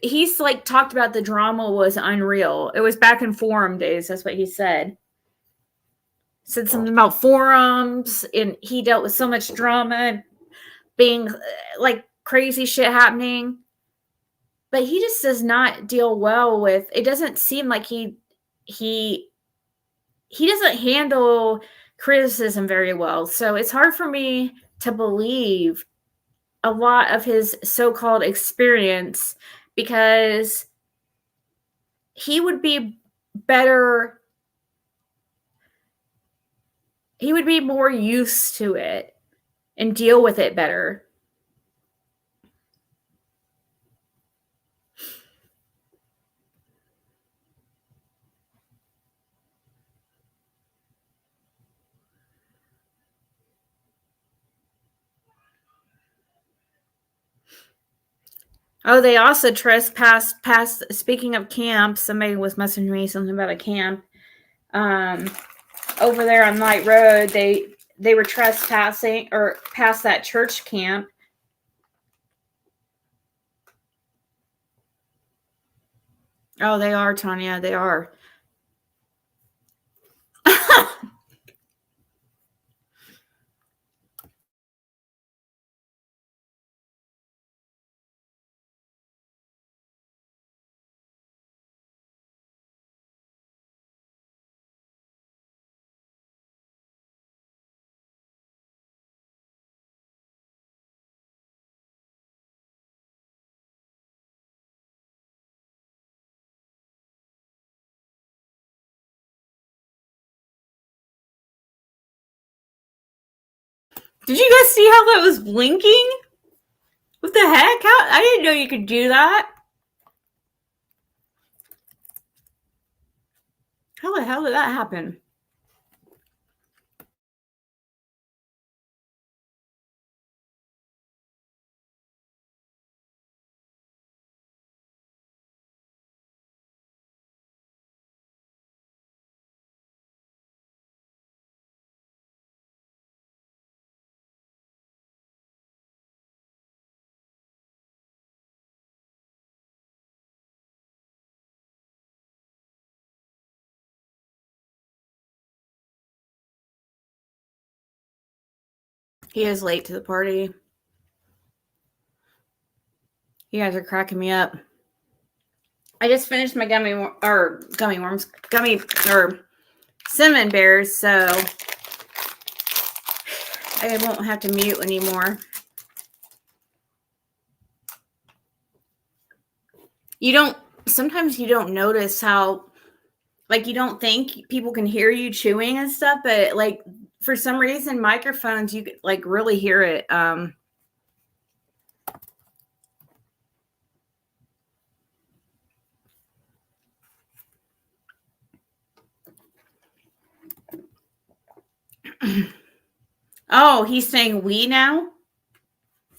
he's like talked about the drama was unreal. It was back in forum days. That's what he said. Said something about forums, and he dealt with so much drama, being like crazy shit happening. But he just does not deal well with, it doesn't seem like he doesn't handle criticism very well. So it's hard for me to believe a lot of his so-called experience, because he would be better, he would be more used to it and deal with it better. Oh, they also trespassed past, speaking of camps, somebody was messaging me something about a camp. Over there on Light Road, they were trespassing or past that church camp. Oh, they are, Tanya. They are. Did you guys see how that was blinking? What the heck? How, I didn't know you could do that. How the hell did that happen? He is late to the party. You guys are cracking me up. I just finished my gummy cinnamon bears, so I won't have to mute anymore. Sometimes you don't notice how, like, you don't think people can hear you chewing and stuff, but like for some reason microphones, you could like really hear it. Oh, he's saying we now?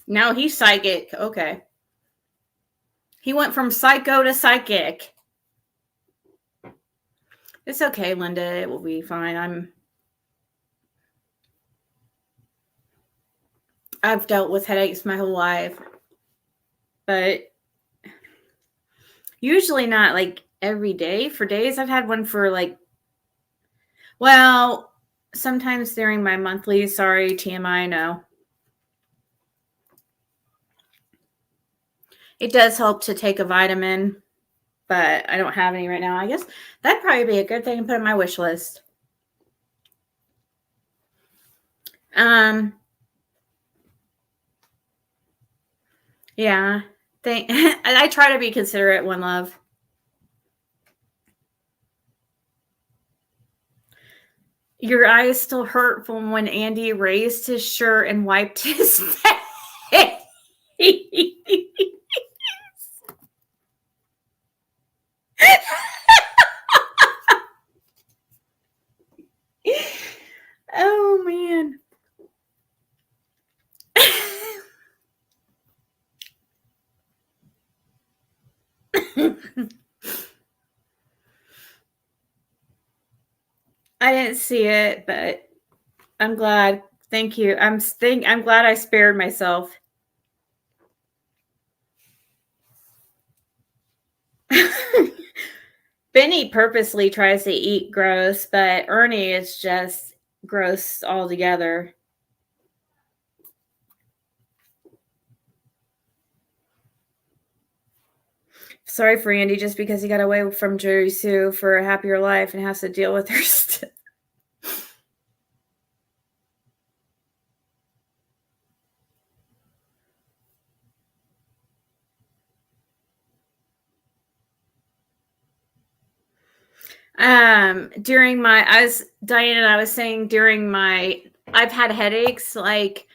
No, he's psychic. Okay. He went from psycho to psychic. It's okay, Linda. It will be fine. I've dealt with headaches my whole life. But usually not like every day. For days, I've had one for like, well, sometimes during my monthly. Sorry, TMI, no. It does help to take a vitamin, but I don't have any right now. I guess that'd probably be a good thing to put on my wish list. Yeah. I try to be considerate, one love. Your eyes still hurt from when Andy raised his shirt and wiped his face. Oh, man. I didn't see it, but I'm glad. Thank you. I'm glad I spared myself. Benny purposely tries to eat gross, but Ernie is just gross altogether. Sorry for Andy, just because he got away from Jerry Sue for a happier life and has to deal with her stuff. I've had headaches like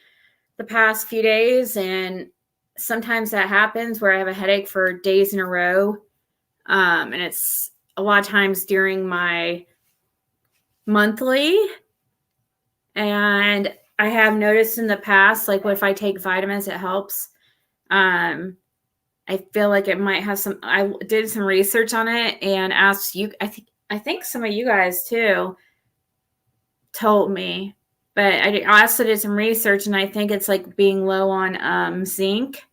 the past few days, and sometimes that happens where I have a headache for days in a row. And it's a lot of times during my monthly. And I have noticed in the past, like if I take vitamins, it helps. I feel like it might have some. I did some research on it and asked you. I think some of you guys too told me, but I also did some research, and I think it's like being low on zinc.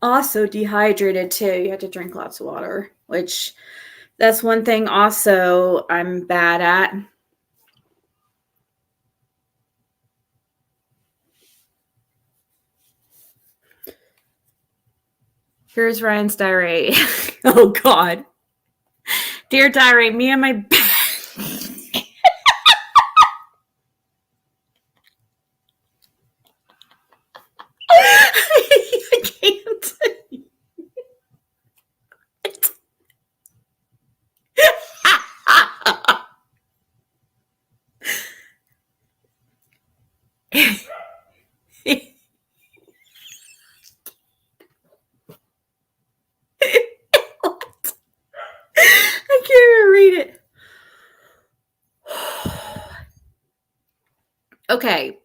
Also dehydrated too. You have to drink lots of water, which that's one thing also I'm bad at. Here's Ryan's diary. Oh, God. Dear diary, me and my... I can't. I can't even read it. Okay.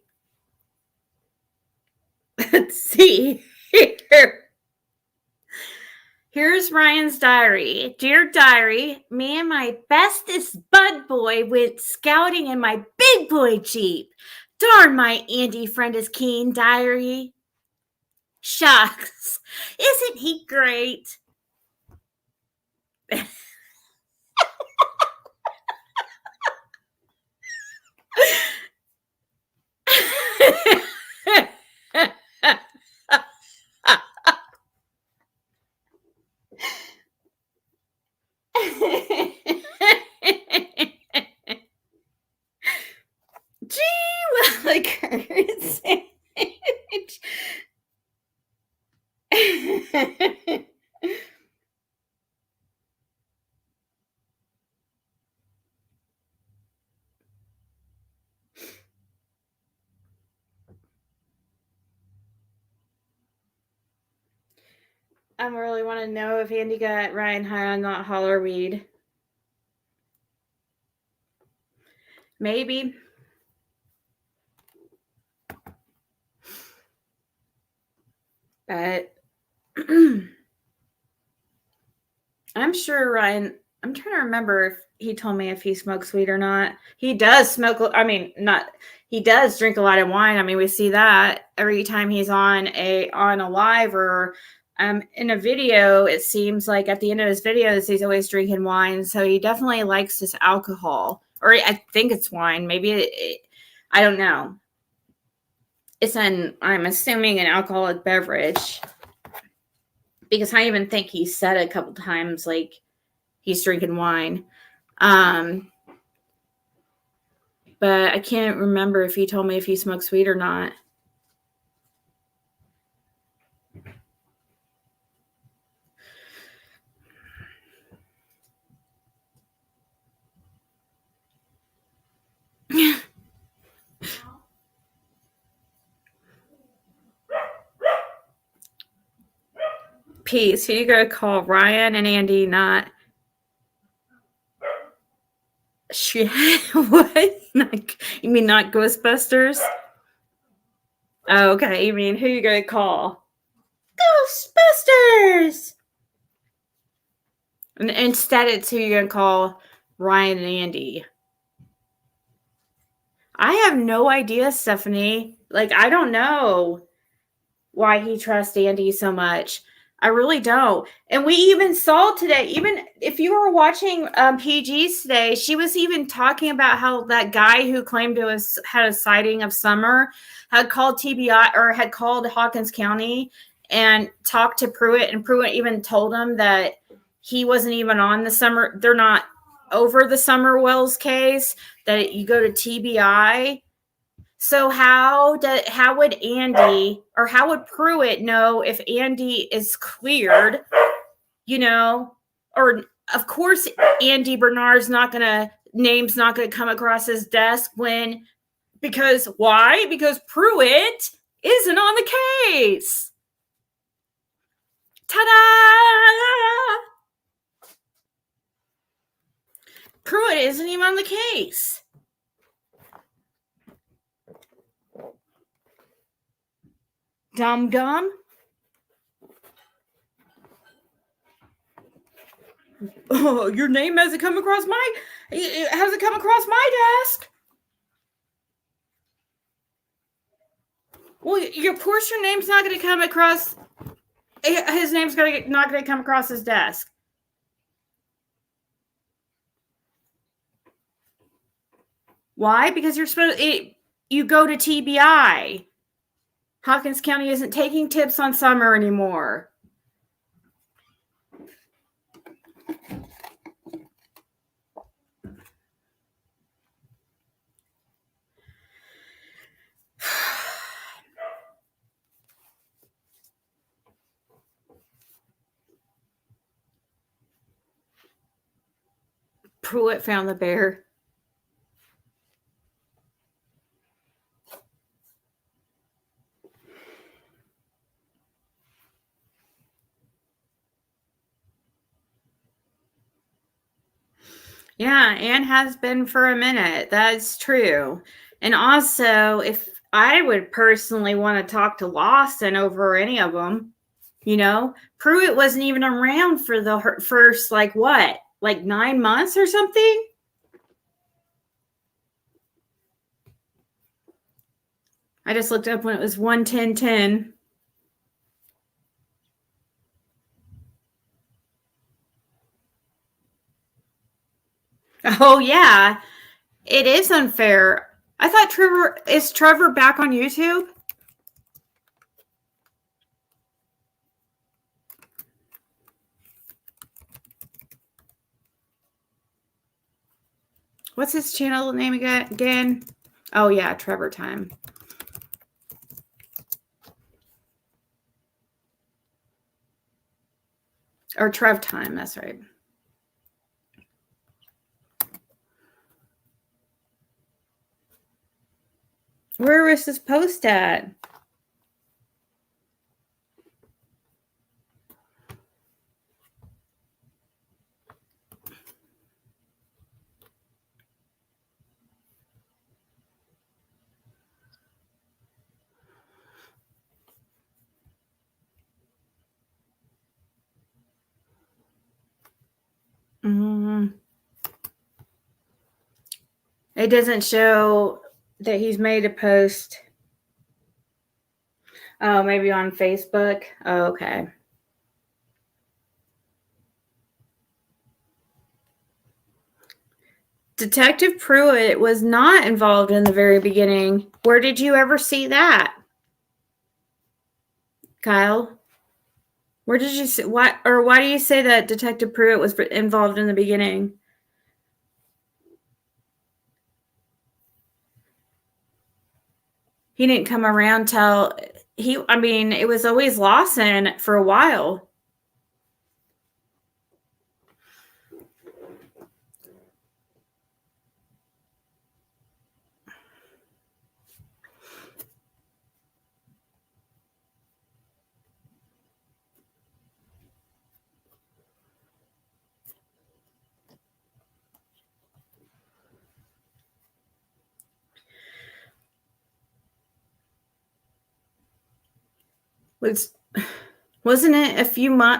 Let's see here. Here's Ryan's diary. Dear diary, me and my bestest bud boy went scouting in my big boy Jeep. Darn, my Andy friend is keen, diary. Shucks. Isn't he great? sandwich. I really want to know if Andy got Ryan high on not holler weed. Maybe. But I'm sure Ryan, I'm trying to remember if he told me if he smokes weed or not. He does smoke, I mean, not, he does drink a lot of wine. I mean, we see that every time he's on a live or in a video. It seems like at the end of his videos, he's always drinking wine. So he definitely likes his alcohol, or I think it's wine. Maybe I don't know. I'm assuming an alcoholic beverage, because I even think he said a couple times like he's drinking wine. But I can't remember if he told me if he smokes weed or not. Peace. Who you gonna call? Ryan and Andy, not what? You mean not Ghostbusters? Oh, okay. You mean who you gonna call? Ghostbusters! And instead, it's who you're gonna call Ryan and Andy. I have no idea, Stephanie. Like, I don't know why he trusts Andy so much. I really don't. And we even saw today, even if you were watching PG's today, she was even talking about how that guy who claimed to have had a sighting of Summer had called TBI or had called Hawkins County and talked to Pruitt, and Pruitt even told him that he wasn't even on the Summer. They're not over the Summer Wells case, that you go to TBI. So how would Andy or how would Pruitt know if Andy is cleared, or of course Andy Bernard's name's not gonna come across his desk because why? Because Pruitt isn't on the case. Ta-da! Pruitt isn't even on the case. Dumb gum. Oh, your name hasn't come across my desk. Well, of course your name's not going to come across. His name's not going to come across his desk. Why? Because you go to TBI. Hawkins County isn't taking tips on Summer anymore. Pruitt found the bear. Yeah, and has been for a minute. That's true. And also, if I would personally want to talk to Lawson over any of them, Pruitt wasn't even around for the first, 9 months or something? I just looked up when it was 1/10/10. Oh, yeah. It is unfair. I thought is Trevor back on YouTube? What's his channel name again? Oh, yeah, Trevor Time. Or Trev time, that's right. Where was this post at? It doesn't show that he's made a post. Oh, maybe on Facebook. Oh, okay. Detective Pruitt was not involved in the very beginning. Where did you ever see that, Kyle? Where did you see what, or why do you say that Detective Pruitt was involved in the beginning? He didn't come around till it was always Lawson for a while. Wasn't it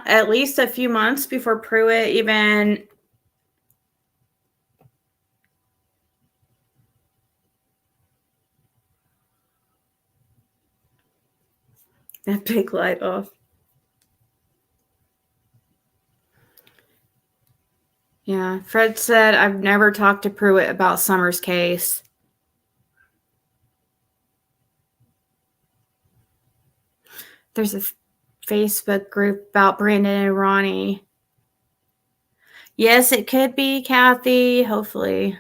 at least a few months before Pruitt even that big light off? Yeah, Fred said, I've never talked to Pruitt about Summer's case. There's a Facebook group about Brandon and Ronnie. Yes, it could be Kathy, hopefully.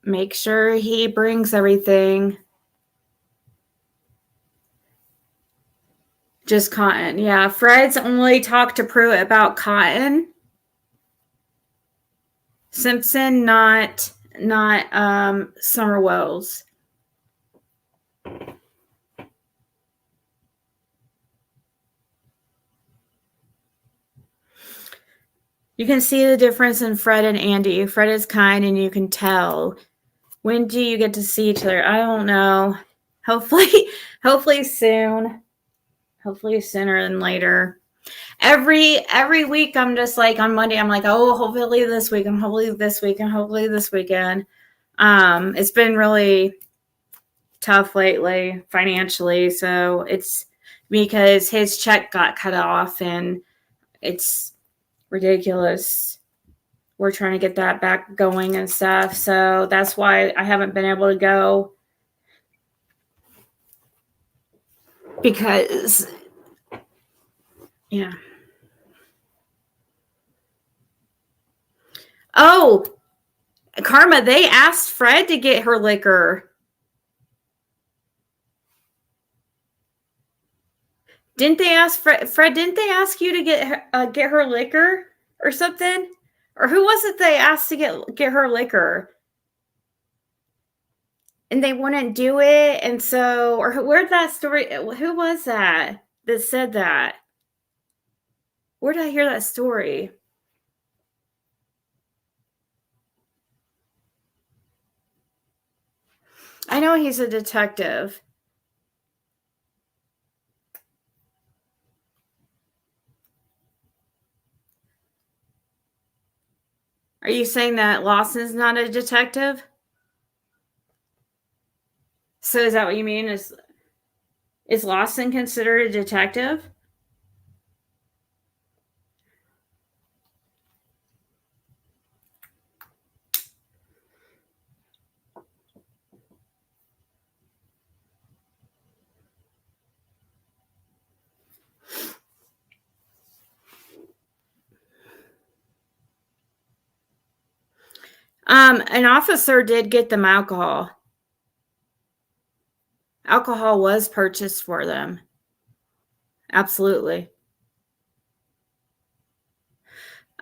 Make sure he brings everything. Just Cotton. Yeah, Fred's only talked to Pruitt about Cotton. Simpson, not Summer Wells. You can see the difference in Fred and Andy. Fred is kind and you can tell. When do you get to see each other? I don't know. Hopefully soon. Hopefully sooner than later. Every week I'm just like on Monday, I'm like, oh, hopefully this week, and hopefully this week, and hopefully this weekend. It's been really tough lately financially, so it's because his check got cut off and it's ridiculous. We're trying to get that back going and stuff, so that's why I haven't been able to go, because yeah. Oh, Karma, they asked Fred to get her liquor. Didn't they ask Fred, didn't they ask you to get her liquor or something? Or who was it they asked to get her liquor? And they wouldn't do it, and so, or where'd that story, who was that said that? Where did I hear that story? I know he's a detective. Are you saying that Lawson's not a detective? So is that what you mean? Is Lawson considered a detective? An officer did get them alcohol. Alcohol was purchased for them. Absolutely.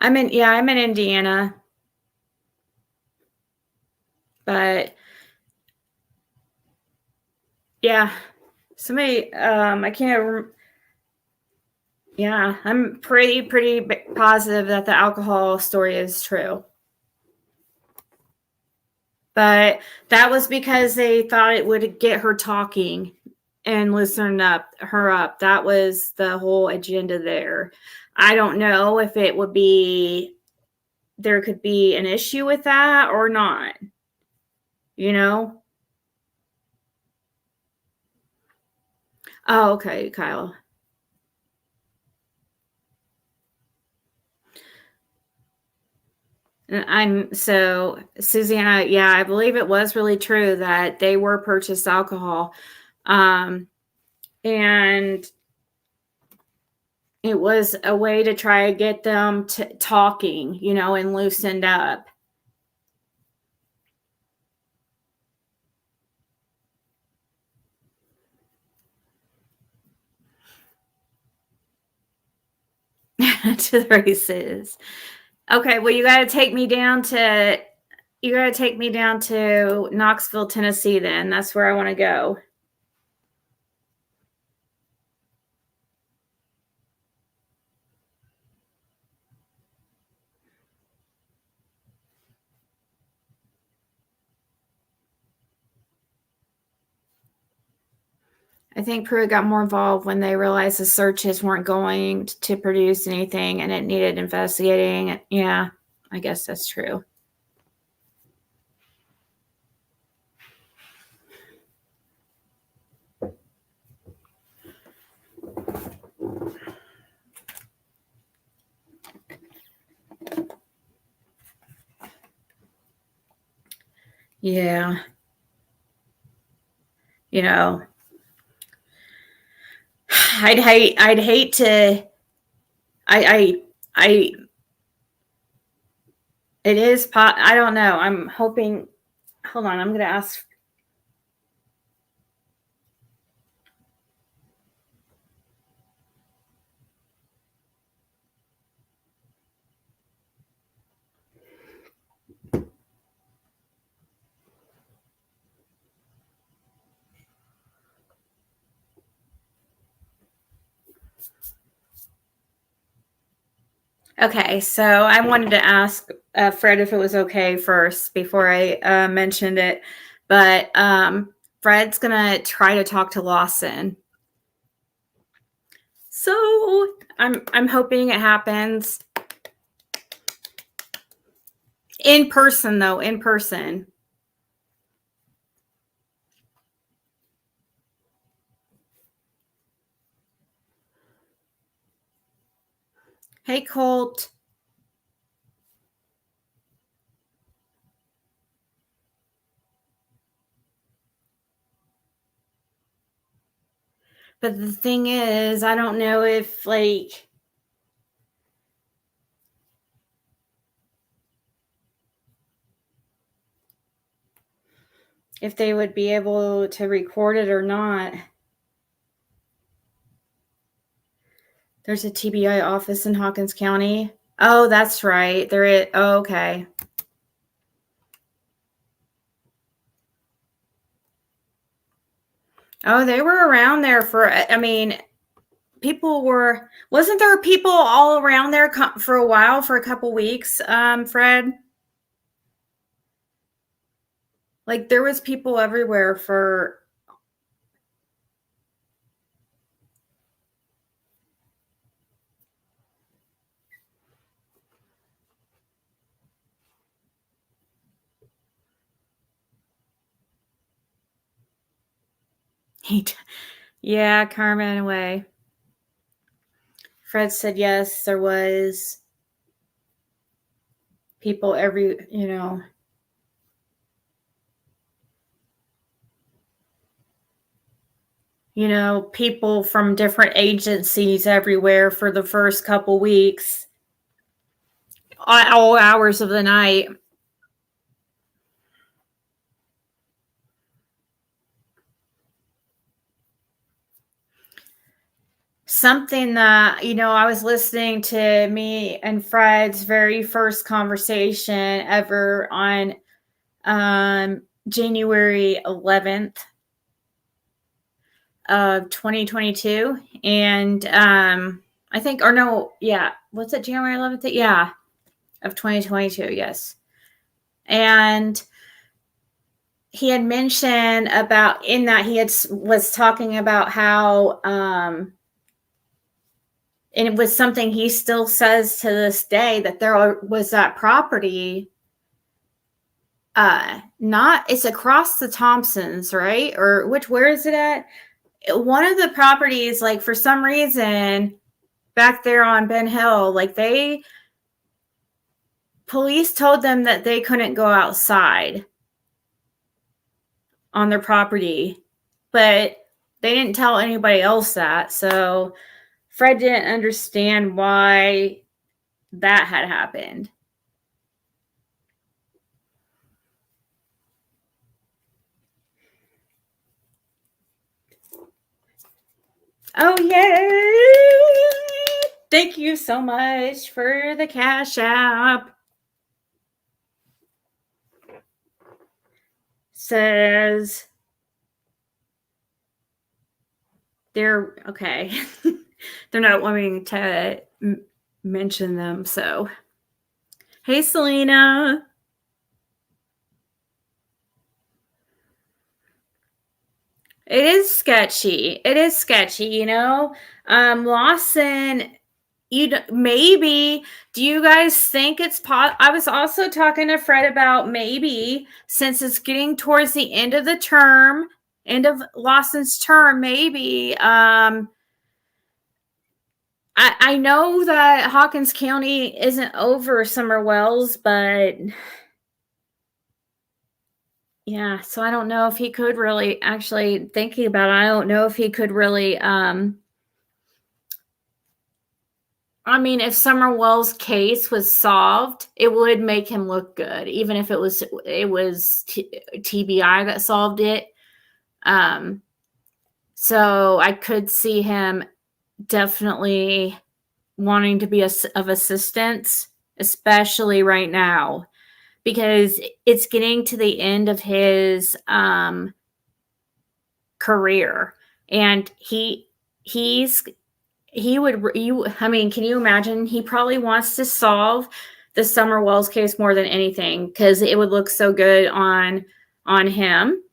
I'm in Indiana. But yeah, somebody, I can't, yeah, I'm pretty positive that the alcohol story is true. But that was because they thought it would get her talking and listen her up. That was the whole agenda there. I don't know if it would be, there could be an issue with that or not, you know? Oh, okay, Kyle. I'm so Susanna, yeah, I believe it was really true that they were purchased alcohol. And it was a way to try to get them talking, you know, and loosened up. To the races. Okay, well, you got to take me down to Knoxville, Tennessee. Then that's where I want to go. I think Pruitt got more involved when they realized the searches weren't going to produce anything and it needed investigating. Yeah, I guess that's true. Yeah. You know, I'd hate to, I, it is pot. I don't know. I'm hoping, hold on. I'm going to ask. Okay, so I wanted to ask Fred if it was okay first before I mentioned it, but Fred's gonna try to talk to Lawson. So I'm hoping it happens in person, though. In person. Hey, Colt. But the thing is, I don't know if if they would be able to record it or not. There's a TBI office in Hawkins County. Oh, that's right. There is. Oh, okay. Oh, they were around there for, I mean, wasn't there people all around there for a while, for a couple weeks, Fred? Like there was people everywhere for. Yeah, Carmen away. Fred said yes, there was people people from different agencies everywhere for the first couple weeks, all hours of the night. something that, I was listening to me and Fred's very first conversation ever on January 11th of 2022. And I think, or no, yeah, what's it, January 11th? Yeah, of 2022, yes. And he had mentioned about, in that he was talking about how, and it was something he still says to this day, that there was that property, it's across the Thompsons, right? Or where is it at? One of the properties, like, for some reason, back there on Ben Hill, like, police told them that they couldn't go outside on their property, but they didn't tell anybody else that. So Fred didn't understand why that had happened. Oh, yay! Thank you so much for the Cash App. Says they're okay. They're not wanting to mention them. So, hey, Selena. It is sketchy. It is sketchy, Lawson, maybe, do you guys think it's I was also talking to Fred about, maybe, since it's getting towards the end of the term, end of Lawson's term, maybe, I know that Hawkins County isn't over Summer Wells, but yeah, so I don't know if he could really, actually thinking about it, I don't know if he could really, I mean, if Summer Wells' case was solved, it would make him look good, even if it was TBI that solved it. So I could see him definitely wanting to be of assistance, especially right now, because it's getting to the end of his career, and I mean, can you imagine? He probably wants to solve the Summer Wells case more than anything, because it would look so good on him,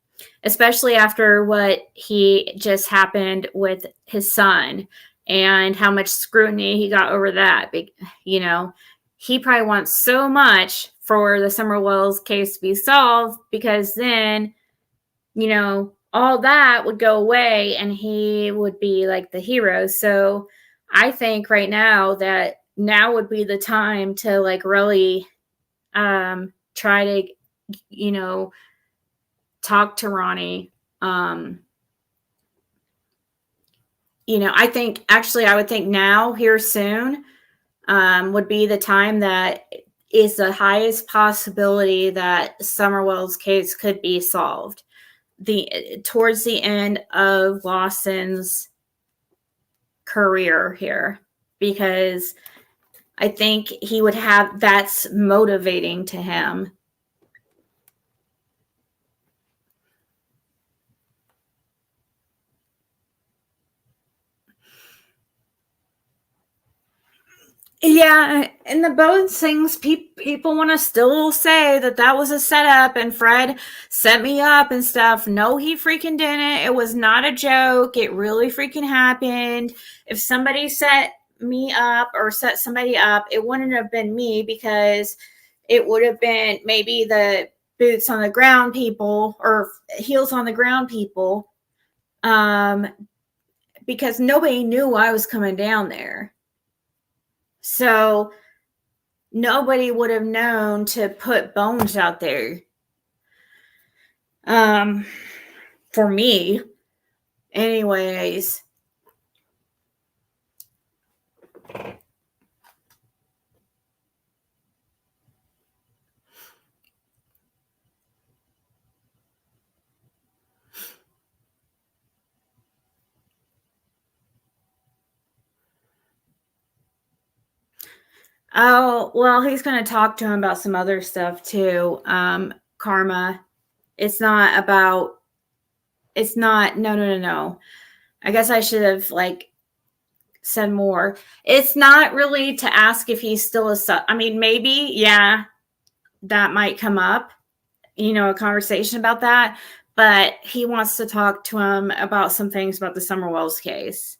especially after what he just happened with his son and how much scrutiny he got over that. He probably wants so much for the Summer Wells case to be solved, because then, all that would go away and he would be like the hero. So I think right now would be the time to, like, really try to, talk to Ronnie. I would think now, here soon, would be the time that is the highest possibility that Summer Wells' case could be solved. Towards the end of Lawson's career here, because I think he would have, that's motivating to him. Yeah, and the both things, people want to still say that was a setup and Fred set me up and stuff. No, he freaking didn't. It was not a joke. It really freaking happened. If somebody set me up or set somebody up, it wouldn't have been me, because it would have been maybe the boots on the ground people or heels on the ground people, because nobody knew I was coming down there. So nobody would have known to put bones out there. For me, anyways. Oh, well, he's going to talk to him about some other stuff too. Karma. It's not about, it's not, no. I guess I should have like said more. It's not really to ask if he's still I mean, maybe, yeah, that might come up, a conversation about that. But he wants to talk to him about some things about the Summer Wells case.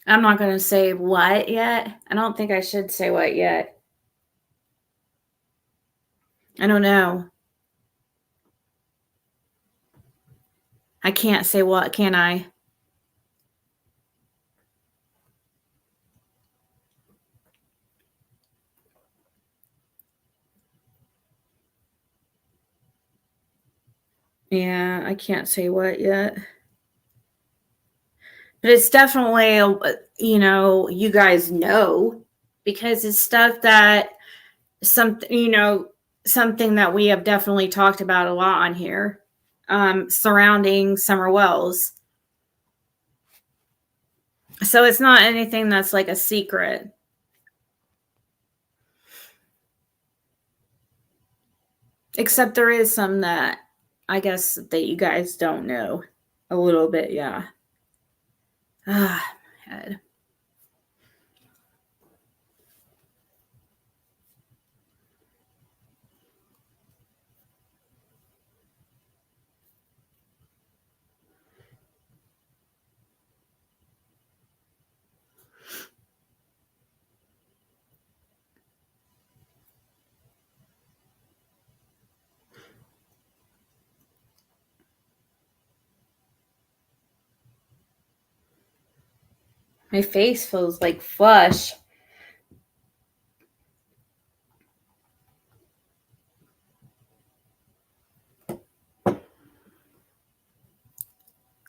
I'm not going to say what yet. I don't think I should say what yet. I don't know. I can't say what, can I? Yeah, I can't say what yet. But it's definitely, you guys know, because it's stuff that something that we have definitely talked about a lot on here, surrounding Summer Wells. So it's not anything that's like a secret. Except there is some that I guess that you guys don't know a little bit, yeah. Ah, head. My face feels like flush.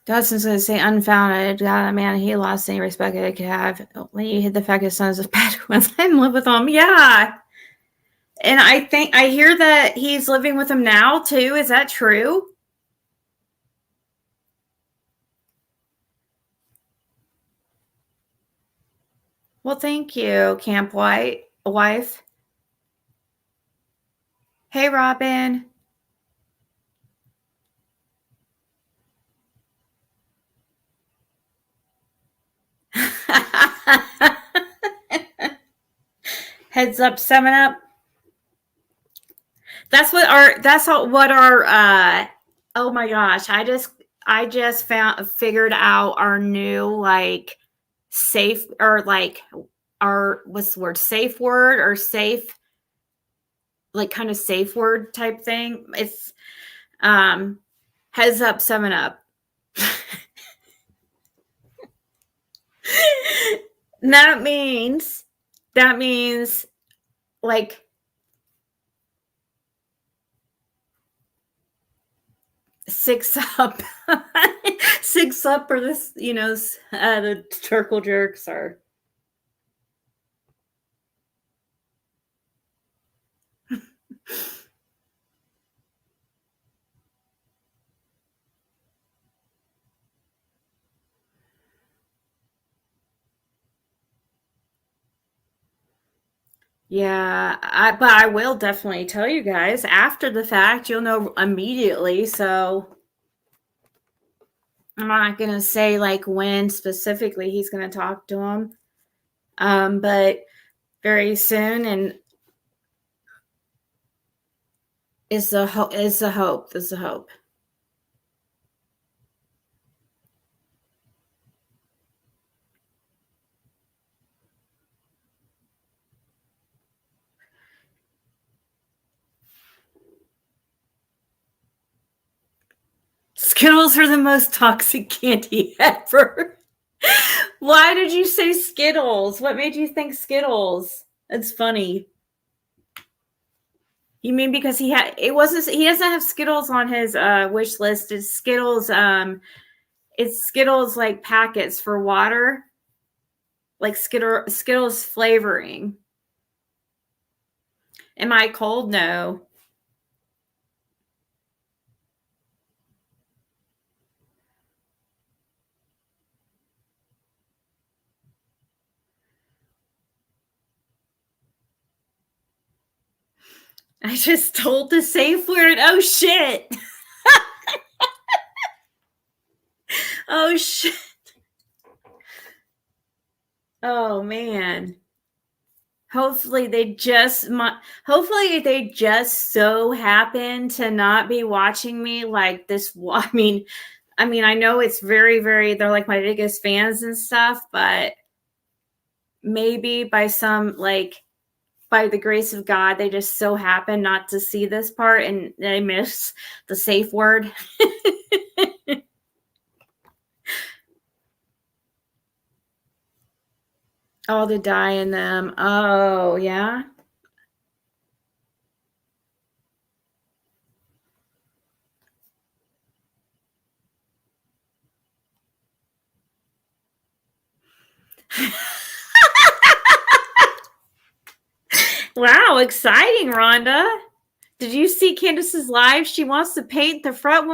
Dustin's going to say unfounded. God, man, he lost any respect that he could have. When you hit the fact his son is a bad one, let him live with him. Yeah. And I hear that he's living with him now, too. Is that true? Well, thank you, Camp Wife. Hey, Robin. Heads up, 7-Up. That's what our oh my gosh, I just figured out our new like safe, or like our, what's the word, safe word, or safe, like kind of safe word type thing. It's heads up, 7-Up. that means like 6-Up. 6-Up, or this, the turkle jerks are. Yeah, but I will definitely tell you guys after the fact. You'll know immediately. So I'm not going to say like when specifically he's going to talk to him. But very soon, and is the hope. Is the hope. Skittles are the most toxic candy ever. Why did you say Skittles? What made you think Skittles? It's funny. You mean because he doesn't have Skittles on his wish list. It's Skittles like packets for water. Like Skittles flavoring. Am I cold? No. I just told the safe word. Oh, shit. Oh, shit. Oh, man. Hopefully they just so happen to not be watching me like this. I mean, I know it's very, very, they're like my biggest fans and stuff, but maybe by the grace of God, they just so happen not to see this part and they miss the safe word. All the dye in them. Oh, yeah. Wow, exciting, Rhonda. Did you see Candace's live? She wants to paint the front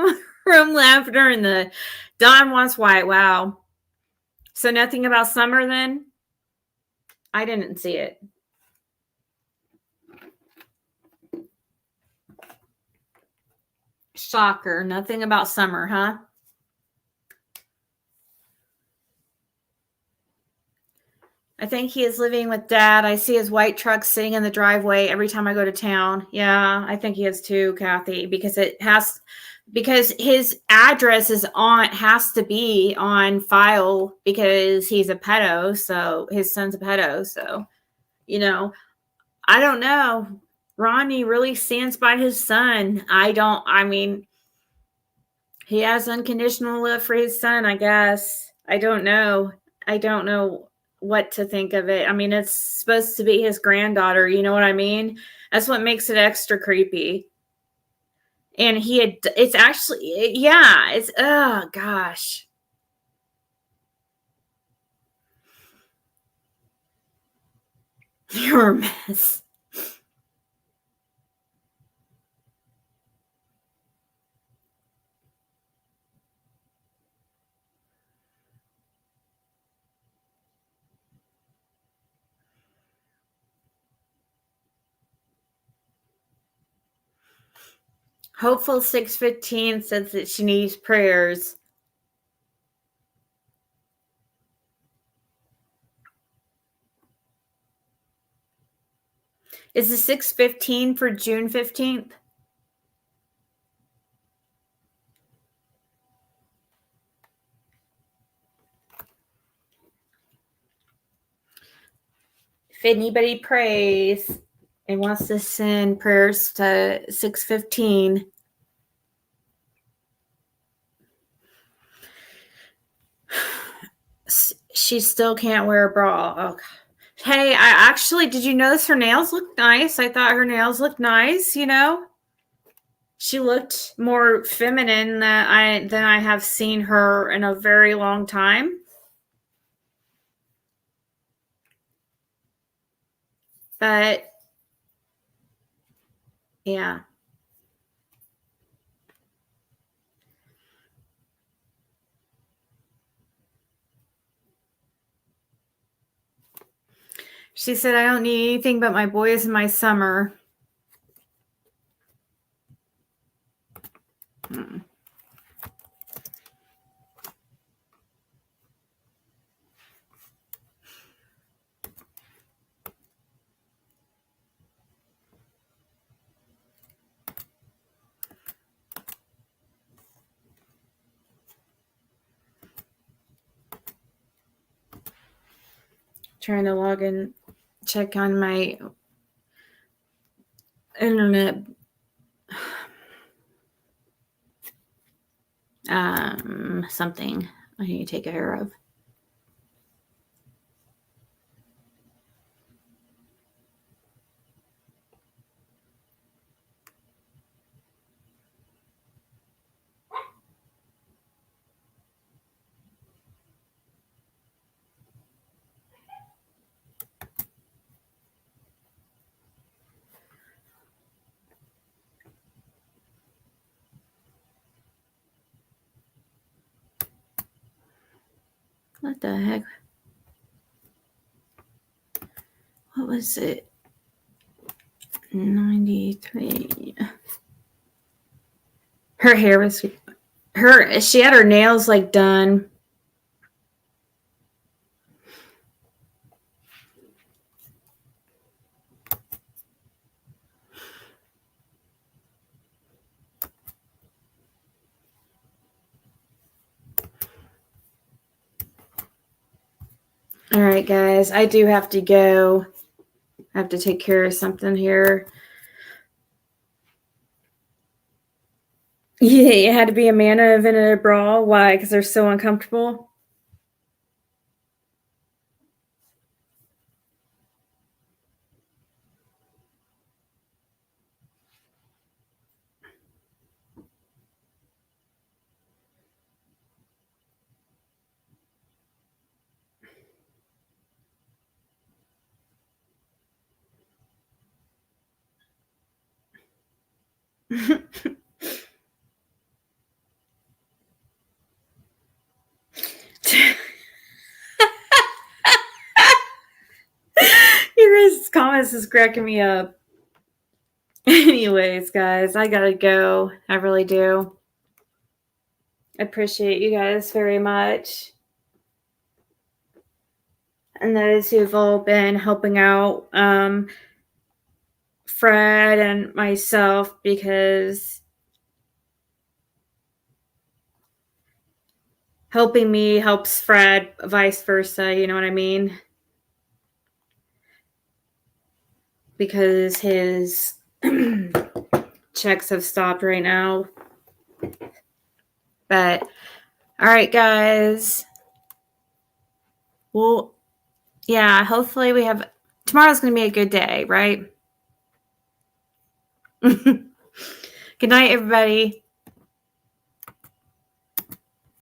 room lavender and the Dawn wants white. Wow. So nothing about summer then? I didn't see it. Shocker. Nothing about summer, huh? I think he is living with Dad. I see his white truck sitting in the driveway every time I go to town. Yeah, I think he is too, Kathy, because his address has to be on file because he's a pedo, so his son's a pedo, so I don't know. Ronnie really stands by his son. He has unconditional love for his son, I guess. I don't know. I don't know what to think of it. I mean, it's supposed to be his granddaughter. You know what I mean? That's what makes it extra creepy. And it's actually, yeah, oh gosh. You're a mess. Hopeful 615 says that she needs prayers. Is the 615 for June 15th? If anybody prays and wants to send prayers to 615, she still can't wear a bra. Oh, hey, did you notice her nails look nice? I thought her nails looked nice, She looked more feminine than I have seen her in a very long time. But yeah. She said, I don't need anything but my boys and my summer. Trying to log in, check on my internet. Something I need to take care of. What the heck? What was it? 93. Her hair was she had her nails like done. All right, guys, I do have to go. I have to take care of something here. Yeah, it had to be a man in a bra. Why? Because they're so uncomfortable. Your guys' comments is cracking me up. Anyways, guys, I gotta go. I really do. I appreciate you guys very much. And those who've all been helping out Fred and myself, because helping me helps Fred, vice versa, you know what I mean? Because his checks have stopped right now. But, all right, guys. Well, yeah, hopefully tomorrow's going to be a good day, right? Good night, everybody.